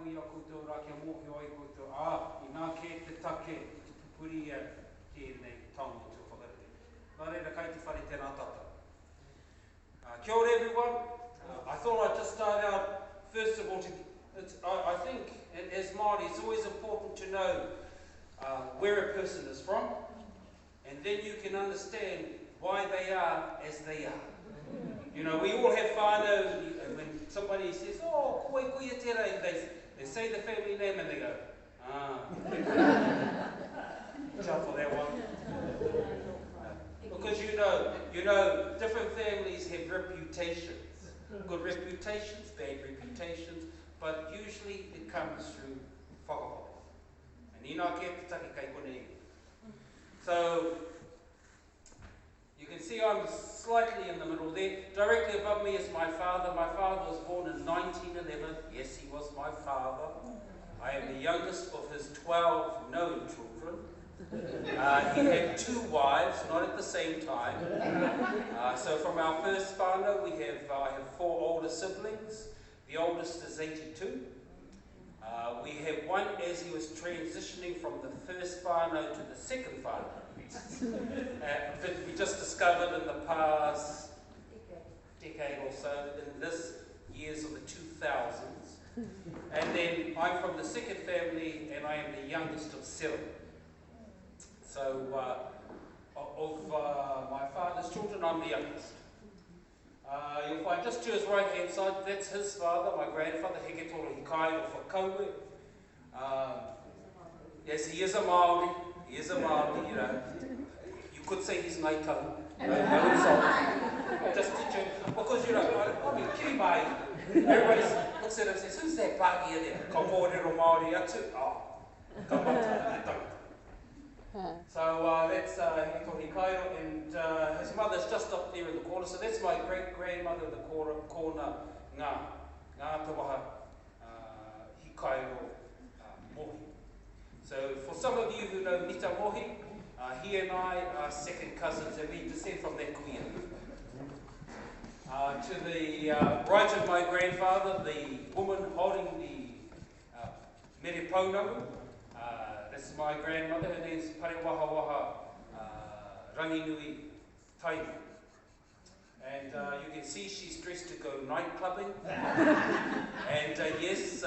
mui a koutou rā kia mōhio ai koutou. I nā ke te take, te pupuri tēnei taonga tū whakarete. Nā reira kai te whare tēnā tata. Kia ora everyone. I thought I'd just start out, first of all, I think as Māori it's always important to know where a person is from, and then you can understand why they are as they are. You know, we all have whanau, and when somebody says, oh, koe koe tera, they say the family name and they go, Ciao for that one. Because you know, different families have reputations. Good reputations, bad reputations, but usually it comes through whakapapa. And ina ke te take kai konei. So, you can see I'm slightly in the middle there. Directly above me is my father. My father was born in 1911. Yes, he was my father. I am the youngest of his 12 known children. He had 2 wives, not at the same time. So from our first whānau, I have 4 older siblings. The oldest is 82. We have one as he was transitioning from the first whānau to the second whānau. That we just discovered in the past decade or so, in this years of the 2000s. And then I'm from the second family, and I am the youngest of 7. So, of my father's children, I'm the youngest. You'll find just to his right-hand side, that's his father, my grandfather, Heketoro Hikai or Whakauwe. Yes, he is a Māori. He is a Māori, you know. You could say he's Ngāi Tau. No insult. Just to joke. Because, you know, I mean, kiri mai. Everybody looks at him and says, who's that Pākehā there? Ka kōrero Māori atu. Oh, Kaumatua. So that's Heketoro Hikai, and his mother's just up there in the corner. So that's my great-grandmother in the corner, Ngā Tawaha Hikairo Mohi. So for some of you who know Mita Mohi, he and I are second cousins, and we descend from that kuia. To the right of my grandfather, the woman holding the mere pounamu, this is my grandmother. Her name's Parewahawaha Ranginui Tainu. And you can see she's dressed to go night clubbing. And yes,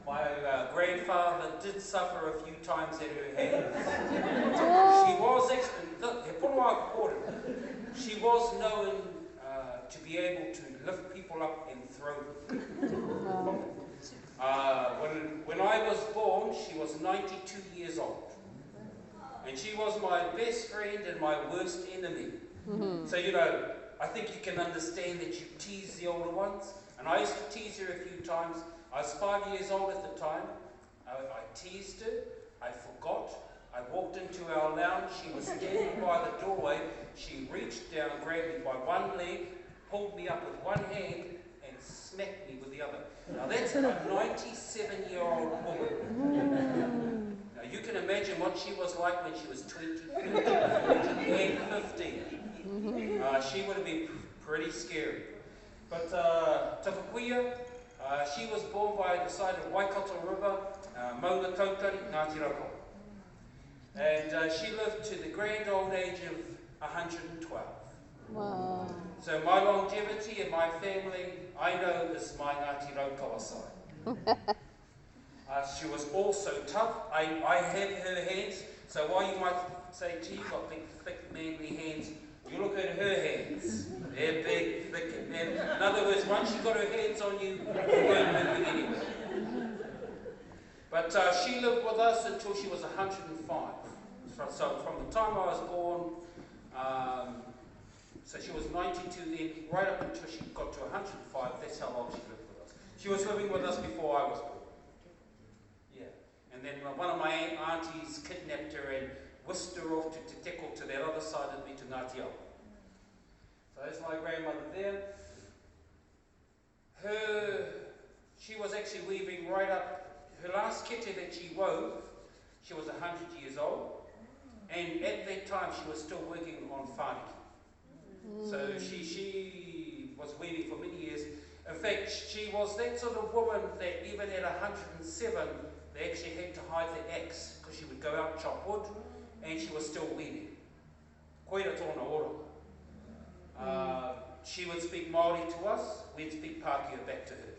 my grandfather did suffer a few times at her hands. She was actually, she was known to be able to lift people up and throw them. When I was born, she was 92 years old. And she was my best friend and my worst enemy. So, you know, I think you can understand that you tease the older ones. And I used to tease her a few times. I was 5 years old at the time. I teased her. I forgot. I walked into our lounge. She was standing by the doorway. She reached down, grabbed me by one leg, pulled me up with one hand, and smacked me with the other. Now that's a 97-year-old woman. Now you can imagine what she was like when she was 20, 30, and 15. She would have been pretty scary. But Tapakuia, she was born by the side of Waikato River, Maunga Tautari, Ngāti Raukawa. And she lived to the grand old age of 112. Wow. So my longevity in my family, I know, is my Ngāti Raukawa side. She was also tough. I have her hands, so while you might say, gee, you've got big, thick, manly hands, you look at her hands. They're big, thick, and in other words, once she got her hands on you, you weren't moving anywhere. But she lived with us until she was 105. So from the time I was born, so she was 92 then, right up until she got to 105, that's how long she lived with us. She was living with us before I was born. Yeah. And then one of my aunties kidnapped her and whisked her off to Te Teko, to that other side of me, to Ngāti Awa. So that's my grandmother there. She was actually weaving right up, her last kete that she wove, she was 100 years old. And at that time, she was still working on whāniki. So she was weaving for many years. In fact, she was that sort of woman that even at 107, they actually had to hide the axe because she would go out and chop wood and she was still weaving. Koira tōna ora. She would speak Māori to us, we'd speak Pākehā back to her.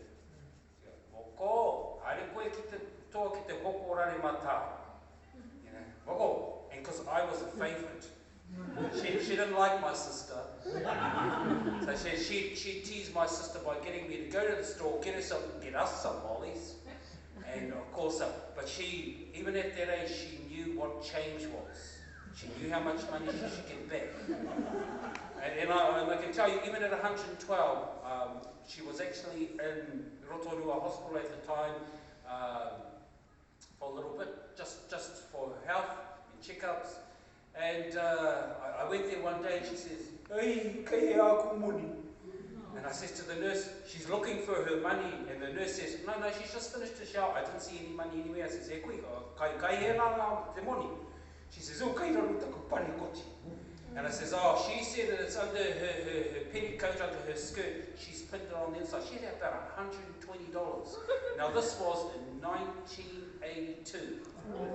Moko, haere koe ki te toa ki te hoko rare mata. You know, moko. And because I was a favourite. She didn't like my sister. So she teased my sister by getting me to go to the store, get us some mollies. And of course, but she, even at that age, she knew what change was. She knew how much money she should get back. And I can tell you, even at 112, she was actually in Rotorua Hospital at the time for a little bit, just for her health and checkups. And I went there one day and she says, "Ei, kei aku moni." And I says to the nurse, "She's looking for her money." And the nurse says, No, she's just finished the shower. I didn't see any money anywhere. I says, "E koe, kai he nā te moni." She says, "Oh, kai raru taku pane koti." And I says, "Oh, she said that it's under her petticoat, under her skirt. She's pinned it on the inside." She had about $120. Now this was in 1982.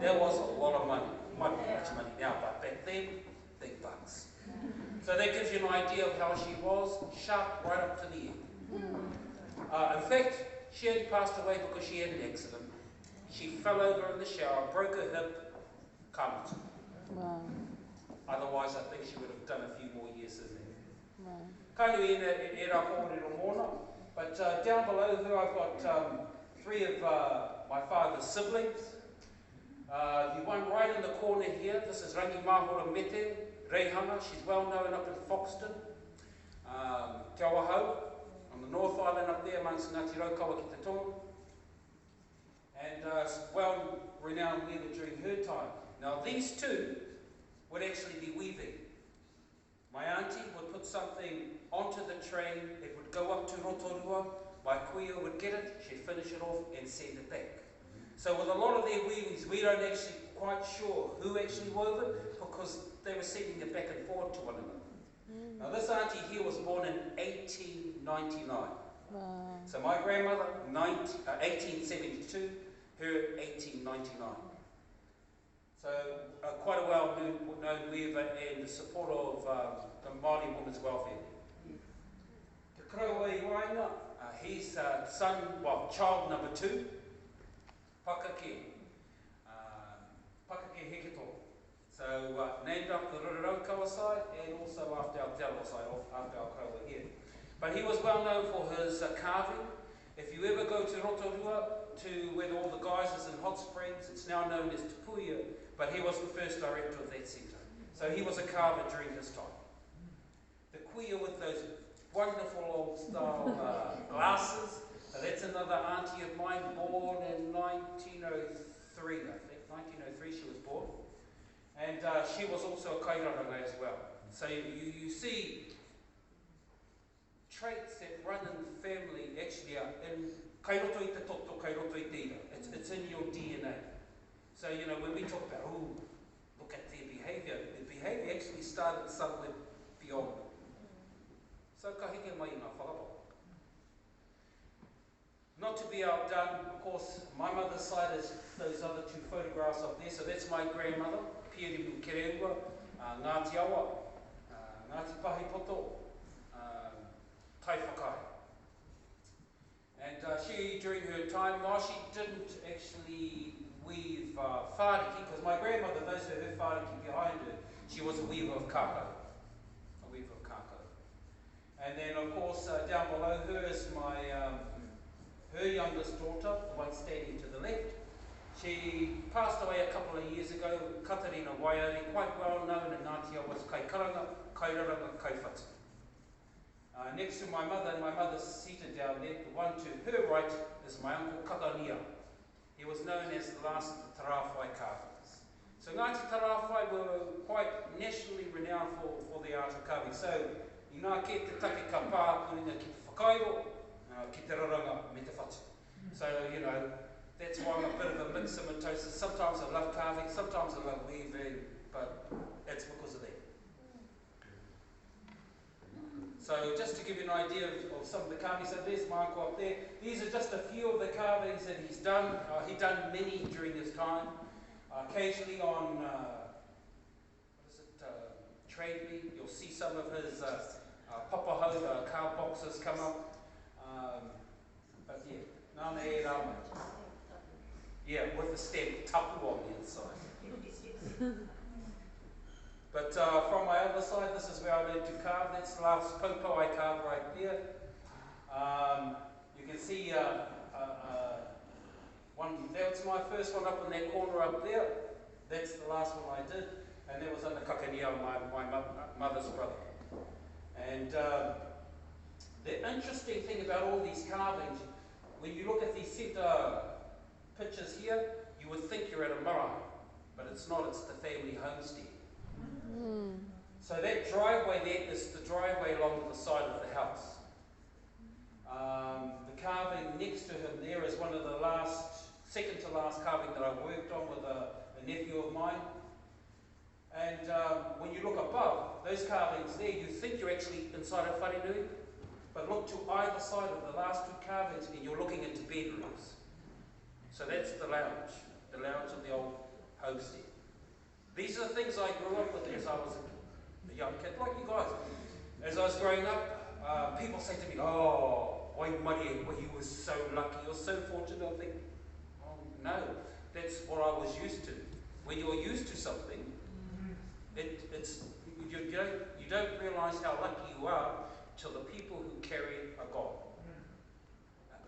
That was a lot of money. Might be much money now, but back then, big bucks. So that gives you an idea of how she was, sharp right up to the end. In fact, she only passed away because she had an accident. She fell over in the shower, broke her hip, Kaumatua. Wow. Otherwise, I think she would have done a few more years in there. Wow. Kainui e rā kōrero mōna. But down below her, I've got three of my father's siblings. The one right in the corner here, this is Rangi Mahora Mete, Reihana. She's well known up in Foxton. Te Awahau, on the North Island up there amongst Ngāti Raukawa ki te tonga. And well renowned weaver during her time. Now these two would actually be weaving. My auntie would put something onto the train, it would go up to Rotorua, my kuia would get it, she'd finish it off and send it back. So with a lot of their weavings, we don't actually quite sure who actually wove it because they were sending it back and forth to one another. Now this auntie here was born in 1899. Wow. So my grandmother, 1872, her 1899. So quite a well-known weaver and the supporter of the Māori women's welfare. Te Kraua I Wainga, he's son, well, child number 2, Pakake, Pakake Heketo. So named after the Raukawa side and also after our Te Aroha side, after our Kraua here. But he was well known for his carving. If you ever go to Rotorua, to where all the guys is in Hot Springs, it's now known as Te Puuaha, but he was the first director of that centre. So he was a carver during his time. The kuia with those wonderful old style glasses, that's another auntie of mine, born in 1903, I think. 1903 she was born. And she was also a kairaranga as well. So you see traits that run in the family actually are in kairoto I te toto, kairoto I te ira. It's in your DNA. So, you know, when we talk about, look at their behaviour actually started somewhere beyond. So, ka heke mai ngā whakapapa. Not to be outdone, of course, my mother's side is those other 2 photographs up there. So that's my grandmother, Piupiu Kereua, Ngāti Awa, Ngāti Pahipoto, Tai Whakai. And she, during her time, while she didn't actually weave whāriki, because my grandmother, those who her whāriki behind her, she was a weaver of kākau. And then, of course, down below her is my her youngest daughter, the one standing to the left. She passed away a couple of years ago, Katarina Waiari, quite well known in Ngāti Awa's Kaikaranga, Kairaranga, Kaiwhatu. Next to my mother, and my mother's seated down there, the one to her right is my uncle Kakania. He was known as the last of the Tarawhai carvers. So Ngāti Tarawhai were quite nationally renowned for their art of carving. So, I ngā ke te take ka pā kuringa ki te whakairo, ki te raranga me te whatu. So, you know, that's why I'm a bit of a mixomatosis. Sometimes I love carving, sometimes I love weaving, but it's because of that. So just to give you an idea of some of the carvings, so there's Marco up there. These are just a few of the carvings that he's done. He's done many during his time. Occasionally on, Trade Me, you'll see some of his Papaho card boxes come up. But yeah, Nāne Rama. Yeah, with the stamp tapu on the inside. But from my other side, this is where I learned to carve. That's the last popo I carved right there. You can see that's my first one up in that corner up there. That's the last one I did. And that was under Kakania, my mother's brother. And the interesting thing about all these carvings, when you look at these centre pictures here, you would think you're at a marae, but it's not, it's the family homestead. So that driveway there is the driveway along the side of the house. The carving next to him there is one of the second to last carving that I worked on with a nephew of mine. And when you look above, those carvings there, you think you're actually inside a whanau, but look to either side of the last two carvings and you're looking into bedrooms. So that's the lounge of the old homestead. These are the things I grew up with as I was a young kid, like you guys. As I was growing up, people say to me, "Oh, wai mari, you were so lucky, you're so fortunate." I think, oh, no, that's what I was used to. When you're used to something, you don't realise how lucky you are till the people who carry a God.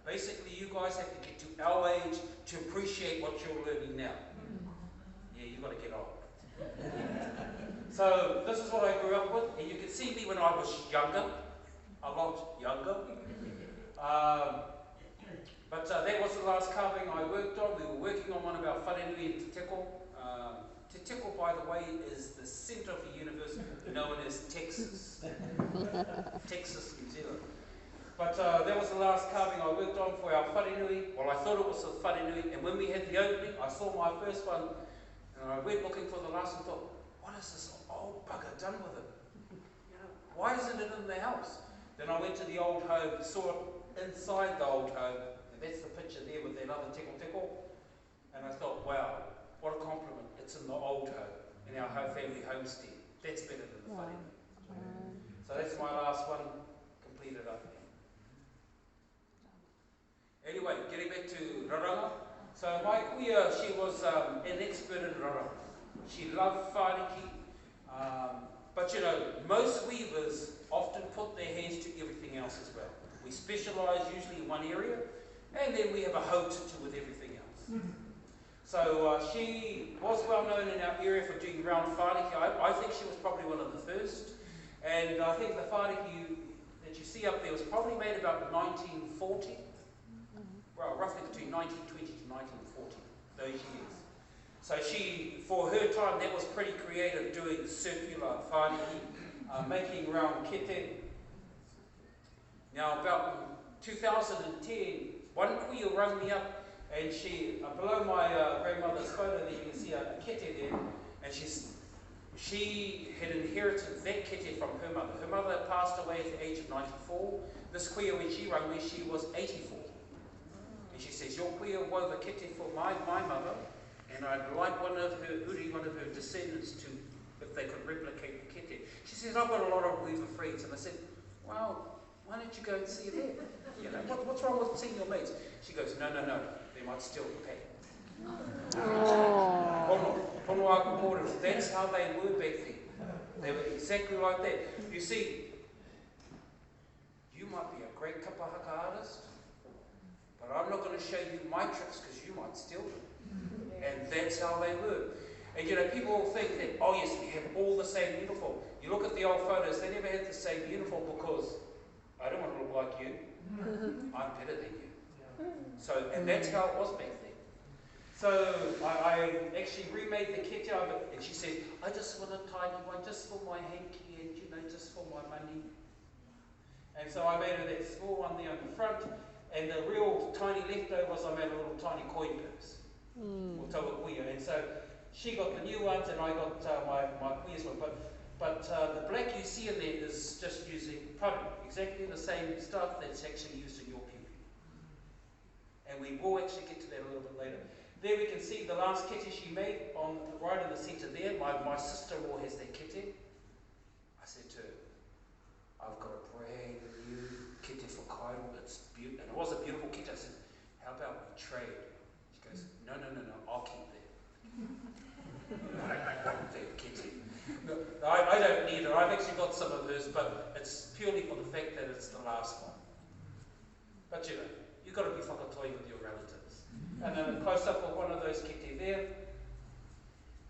Basically, you guys have to get to our age to appreciate what you're learning now. Yeah, you've got to get on. So this is what I grew up with, and you can see me when I was younger, a lot younger. But that was the last carving I worked on. We were working on one of our whanau in Te Teko. Te Teko, by the way, is the centre of the universe known as Texas. Texas, New Zealand. But that was the last carving I worked on for our whanau. Well, I thought it was a whanau, and when we had the opening, I saw my first one, and I went looking for the last and thought, what is this old bugger done with it? You know, why isn't it in the house? Then I went to the old home, saw it inside the old home, and that's the picture there with that other teko teko. And I thought, wow, what a compliment. It's in the old home, in our family homestead. That's better than the whanau. So that's my last one completed up there. Anyway, getting back to raranga. So my kuia, she was an expert in raranga. She loved whāriki. But you know, most weavers often put their hands to everything else as well. We specialise usually in one area, and then we have a hoe to do with everything else. So she was well known in our area for doing round whāriki. I think she was probably one of the first. And I think the whāriki that you see up there was probably made about 1940. Well, roughly between 1920 to 1940, those years. So she, for her time, that was pretty creative, doing circular whāriki, making round kete. Now, about 2010, one kuia rang me up, and she, below my grandmother's photo there, you can see a kete there, and she had inherited that kete from her mother. Her mother passed away at the age of 94. This kuia, when she rang me, she was 84. And she says, your kuia wove a kete for my mother, and I'd like one of her descendants to, if they could replicate the kete. She says, I've got a lot of weaver friends. And I said, well, why don't you go and see them? You know, what's wrong with seeing your mates? She goes, no, they might steal the pay. Pono aku kōrero, that's how they were back then. They were exactly like that. You see, you might be a great Kapahaka artist, but I'm not going to show you my tricks because you might steal them. And that's how they were. And you know, people think that, oh yes, we have all the same uniform. You look at the old photos, they never had the same uniform because I don't want to look like you. I'm better than you. So, and that's how it was back then. So I actually remade the kete of it, and she said, I just want a tiny one, just for my hanky and, you know, just for my money. And so I made her that small one there on the front, and the real tiny leftovers, I made a little tiny coin purse. Or taua kuia. And so she got the new ones, and I got my kuia's one. But But the black you see in there is just using probably exactly the same stuff that's actually used in your piupiu. And we will actually get to that a little bit later. There we can see the last kete she made on right in the centre there. My sister-in-law has that kete. I said to her, I've got a brand new kete for Kaido. It's beautiful. And it was a beautiful kete. I said, how about we trade? She goes, no, I'll keep that. I want that kete. No, I don't need it. I've actually got some of hers, but it's purely for the fact that it's the last one. But you know, you've got to be whakatoi with your relatives. And then a close-up of one of those kete there.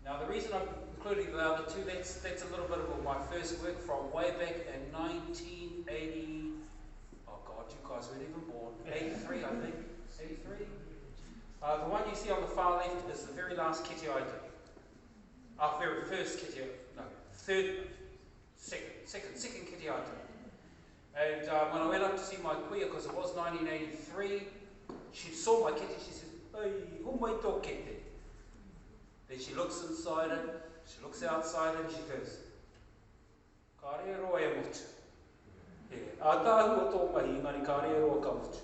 Now the reason I'm including the other two, that's a little bit of my first work from way back in 1980. Oh God, you guys weren't even born. 83, I think. 83. The one you see on the far left is the very last kete I did. Our very first kete, no, second kete I did. And when I went up to see my kuia, because it was 1983, she saw my kete, she said, "Hey, who mai tō kete?" Then she looks inside it, she looks outside it, and she goes, "Ka rero e motu." A tāhua tō mahi, ngani ka rero ka motu.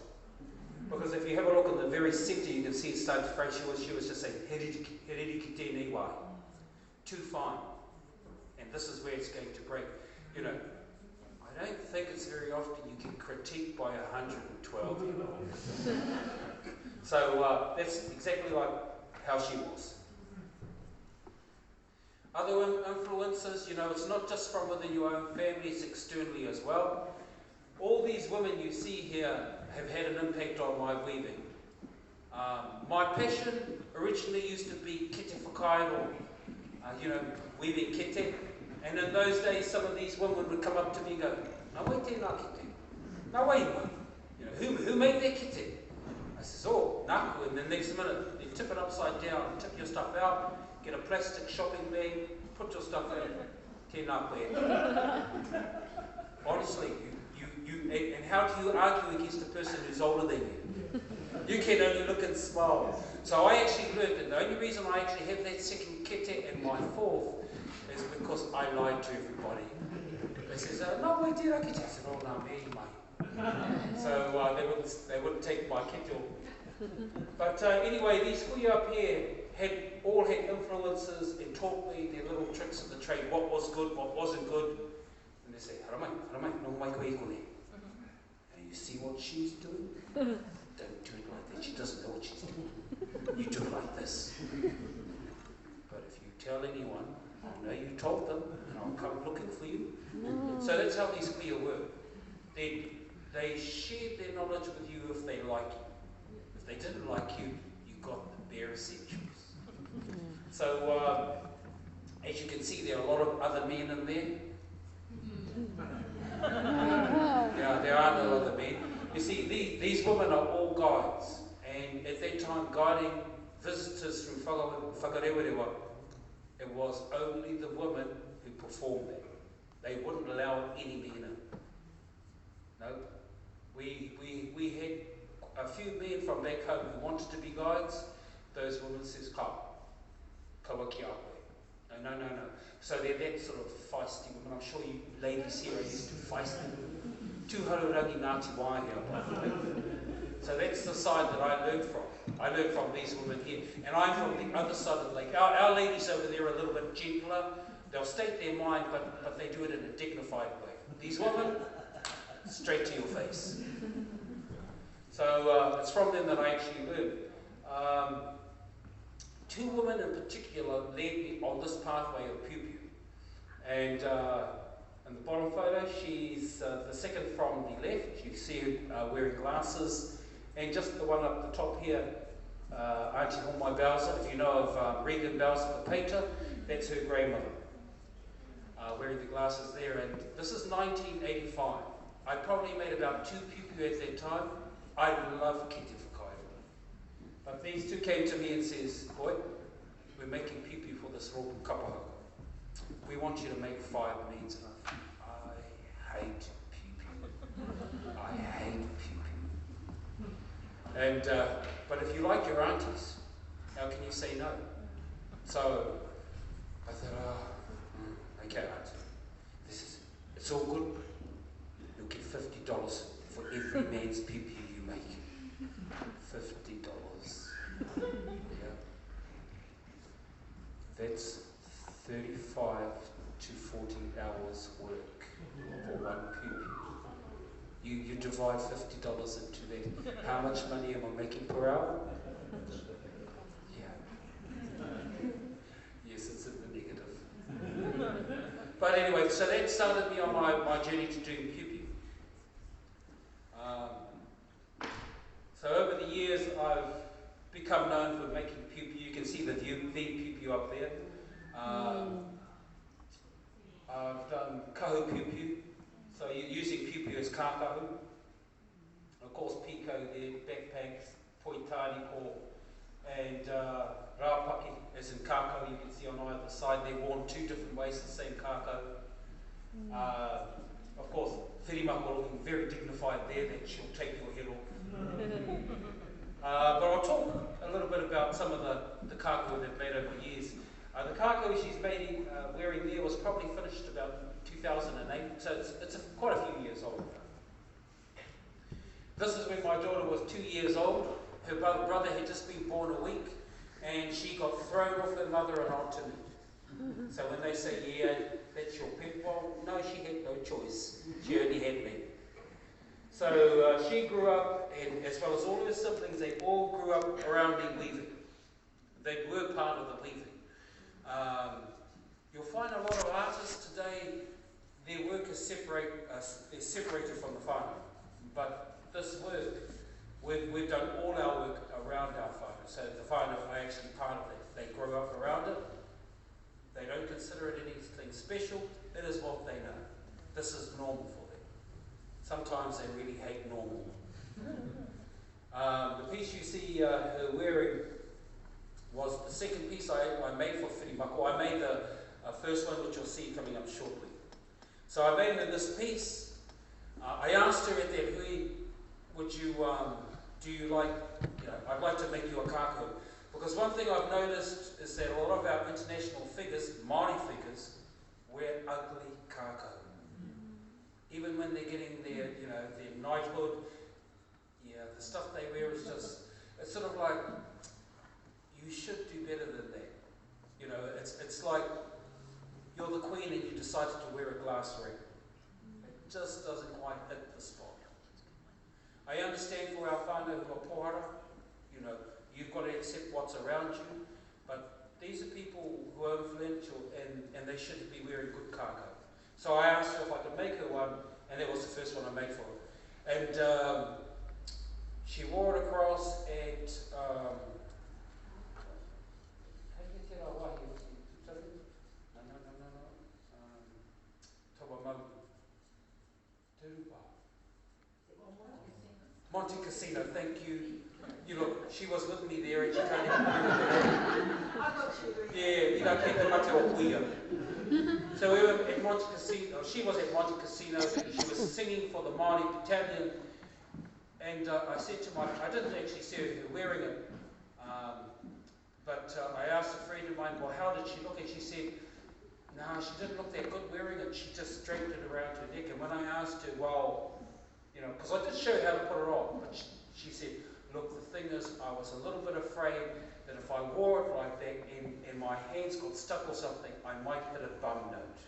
Because if you have a look in the very centre, you can see it start to fray. She was just saying, "Hereri ki tēnei wai." Too fine. And this is where it's going to break. You know, I don't think it's very often you get critiqued by 112-year-olds. So that's exactly like how she was. Other influences, you know, it's not just from within your own family, it's externally as well. All these women you see here have had an impact on my weaving. My passion originally used to be kete whakairo, you know, weaving kete. And in those days, some of these women would come up to me and go, "Nā wai tēnā kete? Nā wai mai? You know, who made that kete?" I says, "Oh, nāku." And the next minute, you tip it upside down, tip your stuff out, get a plastic shopping bag, put your stuff in, tēnā koe. Honestly, and how do you argue against a person who's older than you? You can only look and smile. So I actually learned that the only reason I actually have that second kete and my fourth is because I lied to everybody. They says, "No, wai tērā kete." I said, "Oh, nā me mai." So they wouldn't take my kete. But anyway, these kuia up here all had influences and taught me their little tricks of the trade, what was good, what wasn't good. And they say, haramai, no mai koe kone. And you see what she's doing? Don't do it like that. She doesn't know what she's doing. You do it like this. But if you tell anyone, I'll know you told them, and I'll come looking for you. So that's how these kuia work. They shared their knowledge with you if they like you. If they didn't like you, you got the bare essentials. So, as you can see, there are a lot of other men in there. Yeah, there are no other men. You see, these women are all guides, and at that time, guiding visitors through whakarewarewa, it was only the women who performed that. They wouldn't allow any men in. No, we had a few men from back home who wanted to be guides. Those women says, kawa ki a koe. No. So they're that sort of feisty women. I'm sure you ladies here are used to feisty women. Tūharurangi Ngāti Wā here, by the way. So that's the side that I learned from. I learned from these women here. And I'm from the other side of the lake. Our ladies over there are a little bit gentler. They'll state their mind, but they do it in a dignified way. These women, straight to your face. So it's from them that I actually learned. Two women in particular led me on this pathway of Piupiu. And in the bottom photo, she's the second from the left. You see her wearing glasses. And just the one up the top here, Auntie Homai Bowser. If you know of Regan Bowser, the painter, that's her grandmother. Wearing the glasses there. And this is 1985. I probably made about 2 Piupiu at that time. I love kete whakairo. But these two came to me and says, "Boy, we're making Piupiu for this Rōpu Kapahaka. We want you to make 5 leads." And I hate Piupiu. I hate Piupiu. And but if you like your aunties, how can you say no? So I thought, okay, auntie, That's 35 to 40 hours work for one pupi. You divide $50 into that. How much money am I making per hour? Yeah. Yes, it's in the negative. But anyway, so that started me on my journey to doing Piupiu. So over the years, I've become known for making Piupiu. You can see the Piupiu up there. I've done kahu Piupiu, so you're using Piupiu as kākahu. Of course, piko there, backpacks, poitani ko, and rāpaki, as in kākahu. You can see on either side, they're worn two different ways, the same kākahu. Of course, whirimako looking very dignified there, that she'll take your head off. But I'll talk a little bit about some of the kākahu they've made over the years. The kākahu she's wearing there was probably finished about 2008, so it's quite a few years old. This is when my daughter was 2 years old. Her brother had just been born a week, and she got thrown off her mother and onto me. So when they say, yeah, that's your pet, well, no, she had no choice. She only had me. So she grew up, and as well as all her siblings, they all grew up around me weaving. They were part of the weaving. You'll find a lot of artists today, their work is separated from the whanau. But this work, we've done all our work around our whanau. So the whanau are actually part of it. They grow up around it. They don't consider it anything special. It is what they know. This is normal for them. Sometimes they really hate normal. The piece you see her wearing was the second piece I made for whirimako. I made the first one, which you'll see coming up shortly. So I made her this piece. I asked her at that hui, would you, do you like, I'd like to make you a kākahu. Because one thing I've noticed is that a lot of our international figures, Māori figures, wear ugly kākahu. Even when they're getting their, their knighthood, the stuff they wear is just, it's sort of like, you should do better than that. It's like you're the queen and you decided to wear a glass ring. It just doesn't quite hit the spot. I understand for our whanau who are pōwhiri, you've got to accept what's around you, but these are people who are influential and they should be wearing good kākahu. So I asked her if I could make her one, and that was the first one I made for her. And she wore it across at Monte Casino, thank you. Look, she was with me there and she can't even remember. So we were at Monte Casino, she was at Monte Casino, and she was singing for the Māori battalion. And I said to I didn't actually see her wearing it, but I asked a friend of mine, well, how did she look? And she said, no, she didn't look that good wearing it. She just draped it around her neck. And when I asked her, well, because I did show her how to put it on, but she said, look, the thing is, I was a little bit afraid that if I wore it like that and my hands got stuck or something, I might hit a bum note.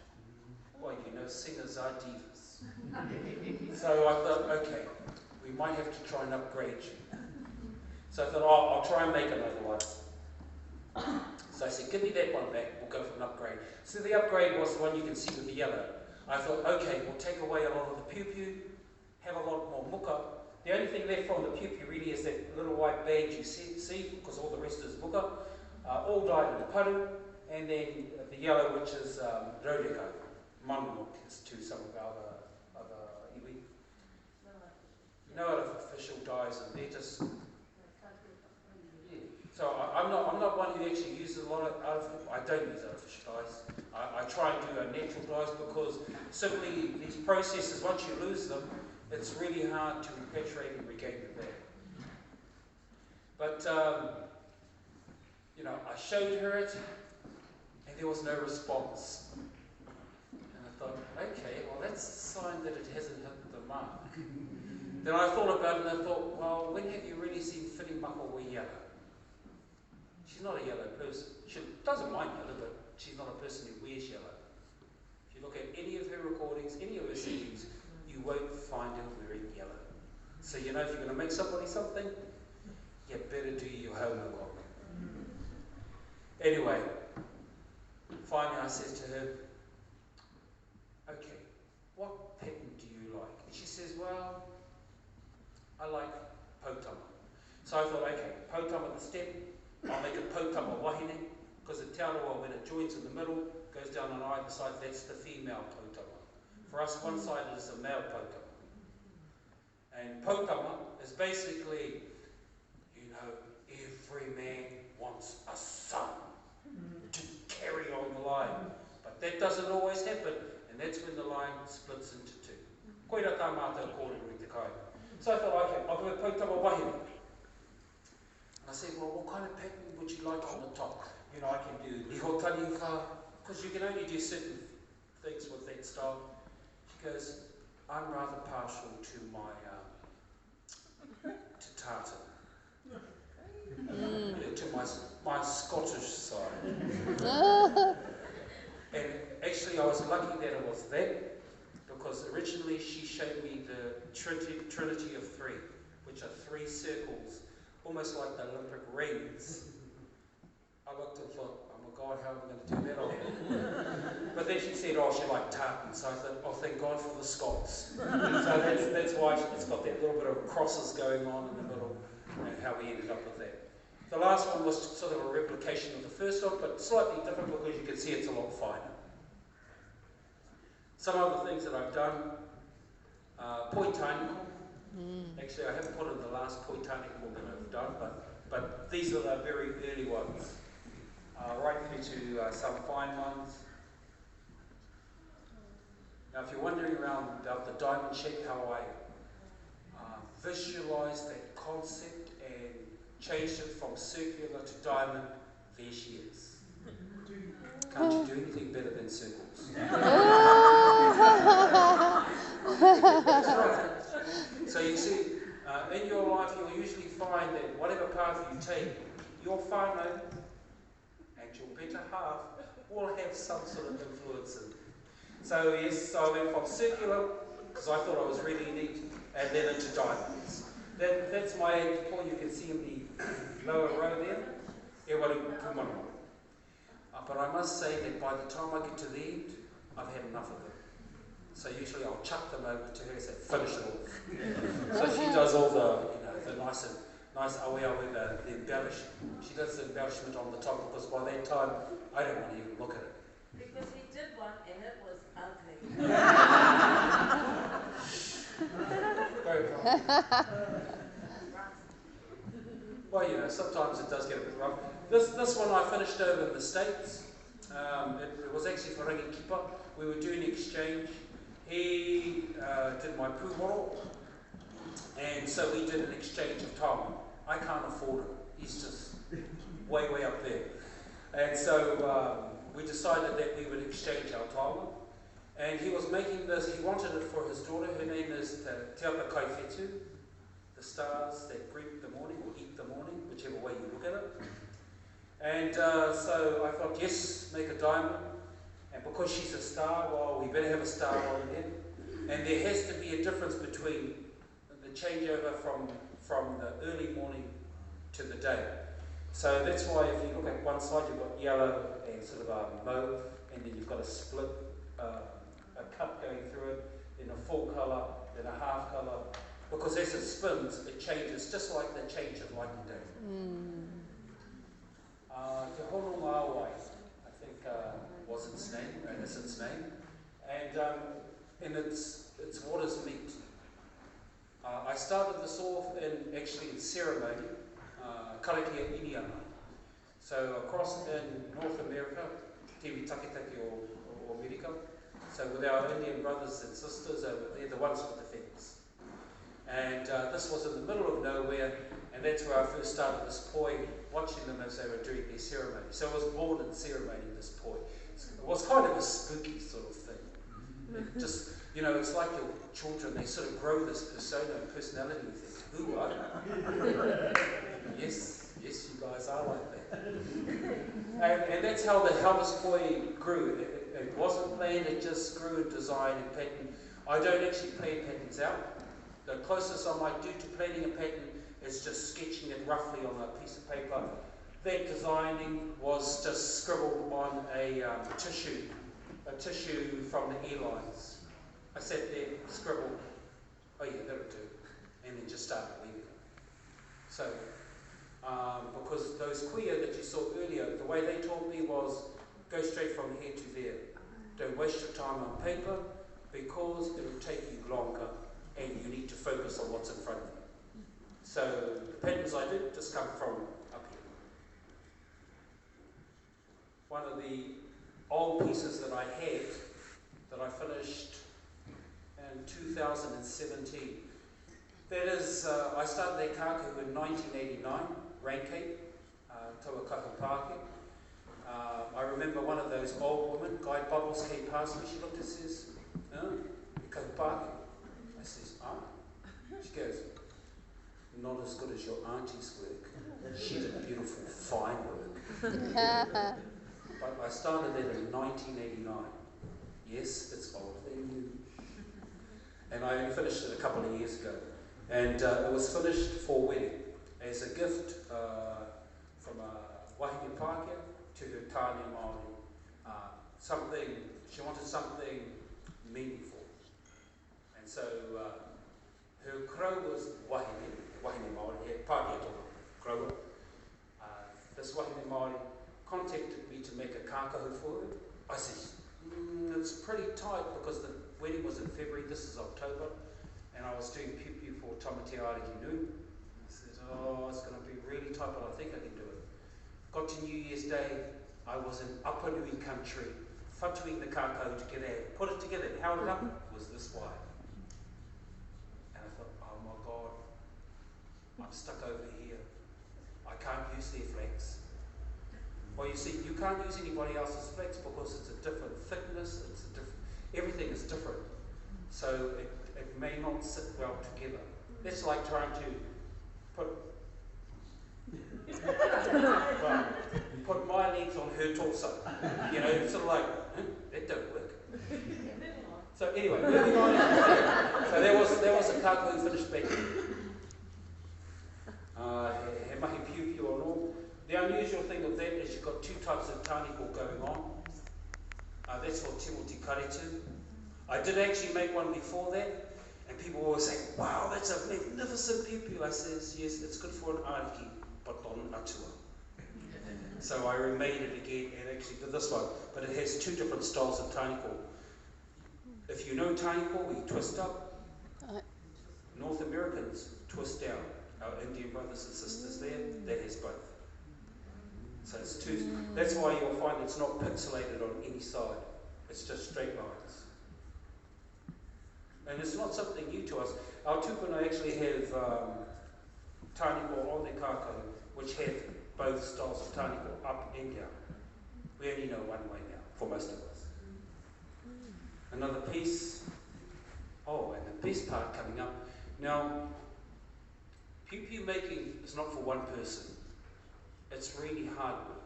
Well, singers are divas. So I thought, okay, we might have to try and upgrade you. So I thought, I'll try and make another one. So I said, give me that one back, we'll go for an upgrade. So the upgrade was the one you can see with the yellow. I thought, okay, we'll take away a lot of the piupiu, have a lot more muka. The only thing left from the piupiu really is that little white badge you see, because all the rest is muka. All dyed in paru, and then the yellow, which is rōreka, manuk, is to some of our other iwi. No artificial dyes, and they're just. Yeah. So I'm not one who actually uses a lot of artificial. I don't use artificial dyes. I try and do natural dyes because simply these processes, once you lose them, it's really hard to repatriate and regain them back. But I showed her it, and there was no response. And I thought, okay, well that's a sign that it hasn't hit the mark. Then I thought about it and I thought, well, when have you really seen whirimako wear yellow? She's not a yellow person. She doesn't mind yellow, but she's not a person who wears yellow. If you look at any of her recordings, any of her singings, you won't find her wearing yellow. So you know if you're going to make somebody something, you better do your homework on them. Anyway, finally I said to her, okay, what pattern do you like? And she says, well, I like pōtama. So I thought, okay, pōtama the stem, I'll make a pōtama wahine, because the te aroa, when it joins in the middle, goes down on either side, that's the female pōtama. For us, one side is the male pōtama. And pōtama is basically, you know, every man wants a son to carry on the line. But that doesn't always happen, and that's when the line splits into two. Koira tā mātou kōrero I te kai. So I thought, okay, I'll do a pōtama wahine. And I said, well, what kind of pattern would you like on the top? You know, I can do nihotani wha, because you can only do certain things with that style. She goes, I'm rather partial to my, to tartan. To my Scottish side. And actually I was lucky that it was that, because originally she showed me the Trinity of Three, which are 3 circles, almost like the Olympic rings. I looked and thought, oh my God, how am I going to do that on her? But then she said, oh, she liked tartan, so I thought, oh, thank God for the Scots. So that's why it's got that little bit of crosses going on in the middle, and how we ended up with that. The last one was sort of a replication of the first one, but slightly different because you can see it's a lot finer. Some other things that I've done, poitaniko. Actually, I haven't put in the last poitaniko that I've done, but these are the very early ones. Right through to some fine ones. Now, if you're wondering around about the diamond shape, how I visualised that concept and changed it from circular to diamond, there she is. Can't you do anything better than circles? That's right. So you see, in your life you'll usually find that whatever path you take, your whanau and your better half will have some sort of influence in. So yes, so I went from circular, because I thought I was really neat, and then into diamonds. That's my point. You can see in the lower row there. But I must say that by the time I get to the end, I've had enough of them. So usually I'll chuck them over to her and say, finish it off. So she does all the, you know, the nice awe, the embellishment. She does the embellishment on the top, because by that time, I don't want to even look at it. Because he did one and it was ugly. Very wrong. Well, you know, sometimes it does get a bit rough. This one I finished over in the States. It was actually for Ringi Kipa. We were doing exchange. He did my Puuaha, and so we did an exchange of taonga. I can't afford it. He's just way, way up there. And so we decided that we would exchange our taonga. And he was making this, he wanted it for his daughter. Her name is Te Ata Kaifetu, the stars that greet the morning or eat the morning, whichever way you look at it. And so I thought, yes, make a diamond. And because she's a star, well, we better have a star on it. And there has to be a difference between the changeover from the early morning to the day. So that's why if you look at one side, you've got yellow and sort of a mauve, and then you've got a split, a cut going through it, then a full colour, then a half colour. Because as it spins, it changes, just like the change of light and day. Te Hono Mawai, I think was its name, innocent's name, and it's what is meat. I started this off in ceremony, karakia iniana. So across in North America, Tiwi Takitaki or America, so with our Indian brothers and sisters over there, the ones with the feathers. And this was in the middle of nowhere, and that's where I first started this poi, watching them as they were doing their ceremony. So I was born in ceremony, this poi. It was kind of a spooky sort of thing. It just, you know, it's like your children, they sort of grow this persona and personality. You think, who are you? Yes, you guys are like that. And that's how the Harvest Boy grew. It wasn't planned, it just grew in design and pattern. I don't actually plan patterns out. The closest I might do to planning a pattern is just sketching it roughly on a piece of paper. That designing was just scribbled on a tissue from the airlines. I sat there, scribbled, oh yeah, that'll do, and then just started weaving it. So, because those queer that you saw earlier, the way they taught me was go straight from here to there. Don't waste your time on paper because it will take you longer and you need to focus on what's in front of you. So the patterns I did just come from up here. One of the old pieces that I had that I finished in 2017. That is, I started that kākahu in 1989, Rain Cape, Kapahaka. I remember one of those old women, Guide Bubbles, came past me. She looked and says, Kapahaka. I says, She goes, not as good as your auntie's work. She did beautiful, fine work. But I started that in 1989. Yes, it's older than you. And I only finished it a couple of years ago. And it was finished for wedding as a gift from a wahine Pākehā to her tāne Māori. She wanted something meaningful. And so her crow was wahine Māori, Pākehā crow. This wahine Māori contacted me to make a kākahu for her. I said, it's pretty tight because the wedding was in February, this is October, and I was doing Piupiu for Tamati Ariki Nui. I said, it's going to be really tight, but I think I can do it. Got to New Year's Day, I was in Upper Nui country, whatuing the kākahu together, put it together, held it up, it was this wide. And I thought, oh my God, I'm stuck over here. I can't use their flags. Well, you see, you can't use anybody else's flags because it's a different thickness, everything is different. So it may not sit well together. That's like trying to put my legs on her torso. You know, sort of like, that don't work. So anyway, moving on. So there was a kākahu finished back then. He mahi Piupiu and all. The unusual thing of that is you've got two types of tāniko going on. That's for Timoti Karetu. I did actually make one before that, and people always say, wow, that's a magnificent Piupiu. I says, yes, it's good for an ariki, but not an atua. So I remade it again and actually did this one, but it has two different styles of tāniko. If you know tāniko, we twist up. North Americans twist down. Our Indian brothers and sisters there, that has both. So it's two. That's why you'll find it's not pixelated on any side. It's just straight lines. And it's not something new to us. Our tupuna actually have tāniko on their kākahu, which have both styles of tāniko, up and down. We only know one way now, for most of us. Another piece. Oh, and the best part coming up. Now, Piupiu making is not for one person. It's really hard work.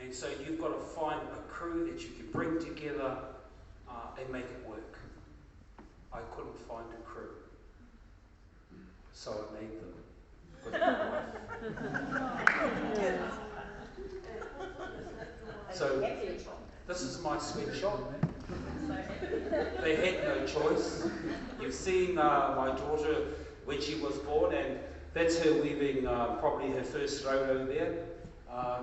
And so you've got to find a crew that you can bring together and make it work. I couldn't find a crew. So I made them. With my wife. So this is my sweatshop. They had no choice. You've seen my daughter when she was born, and that's her weaving probably her first roro there.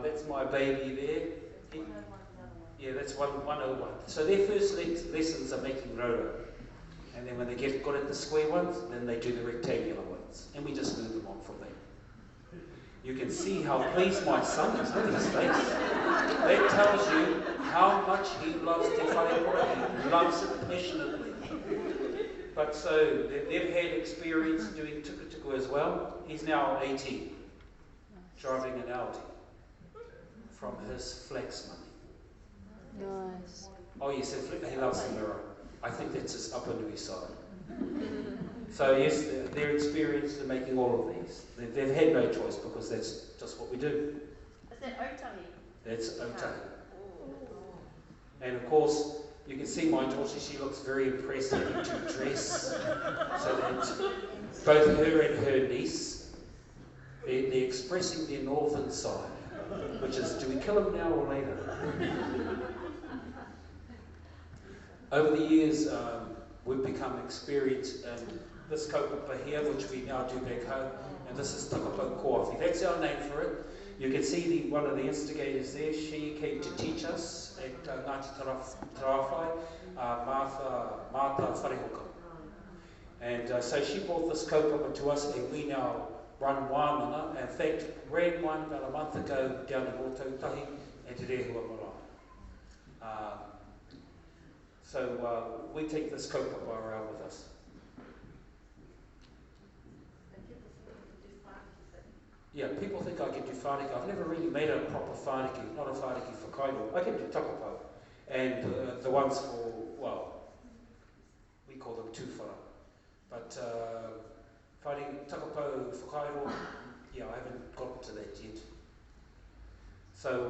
That's my baby there. Yeah, that's 101. So their first lessons are making roro. And then when they get good at the square ones, then they do the rectangular ones. And we just move them on from there. You can see how pleased my son is. Look at his face. That tells you how much he loves te whanau. He loves it passionately. But so they've had experience doing tukutuku as well. He's now 18, driving an Audi from his flax money. Nice. Oh yes, he loves the mirror. I think that's his upper Nui side. So yes, they're experienced in making all of these. They've had no choice because that's just what we do. that otahi? That's otahi. And of course, you can see my daughter, she looks very impressed having to dress so that both her and her niece, they're expressing their northern side, which is, do we kill him now or later? Over the years, we've become experienced in this kaupapa here, which we now do back home, and this is takapo koawhi. That's our name for it. You can see one of the instigators there. She came to teach us at Ngāti Tarawhai, Martha Wharehoka. And so she brought this kaupapa to us, and we now run Waananga. In fact, ran one about a month ago down in Rōtautahi and Te Rehua Marae. So we take this kaupapa around with us. Yeah, people think I can do whaniki. I've never really made a proper whaniki, not a whaniki for kairo. I can do takapo. And the ones for, well, we call them tūwhara. But takapo for kairo, yeah, I haven't gotten to that yet. So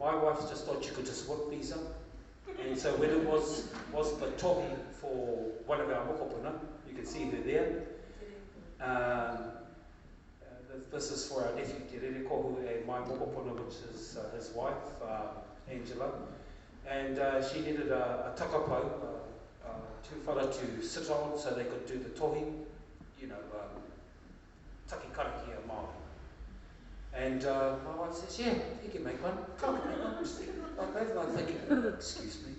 my wife just thought you could just whip these up. And so when it was the tohi for one of our mokopuna, you can see her there. This is for our nephew Te Rerekohu and my mokopuna, which is his wife, Angela. And she needed a takapo, tūwhara to sit on so they could do the tohi, you know, taki kariki a Māori. And my wife says, yeah, you can make one. Come on, make one. Okay, and I'm thinking, excuse me,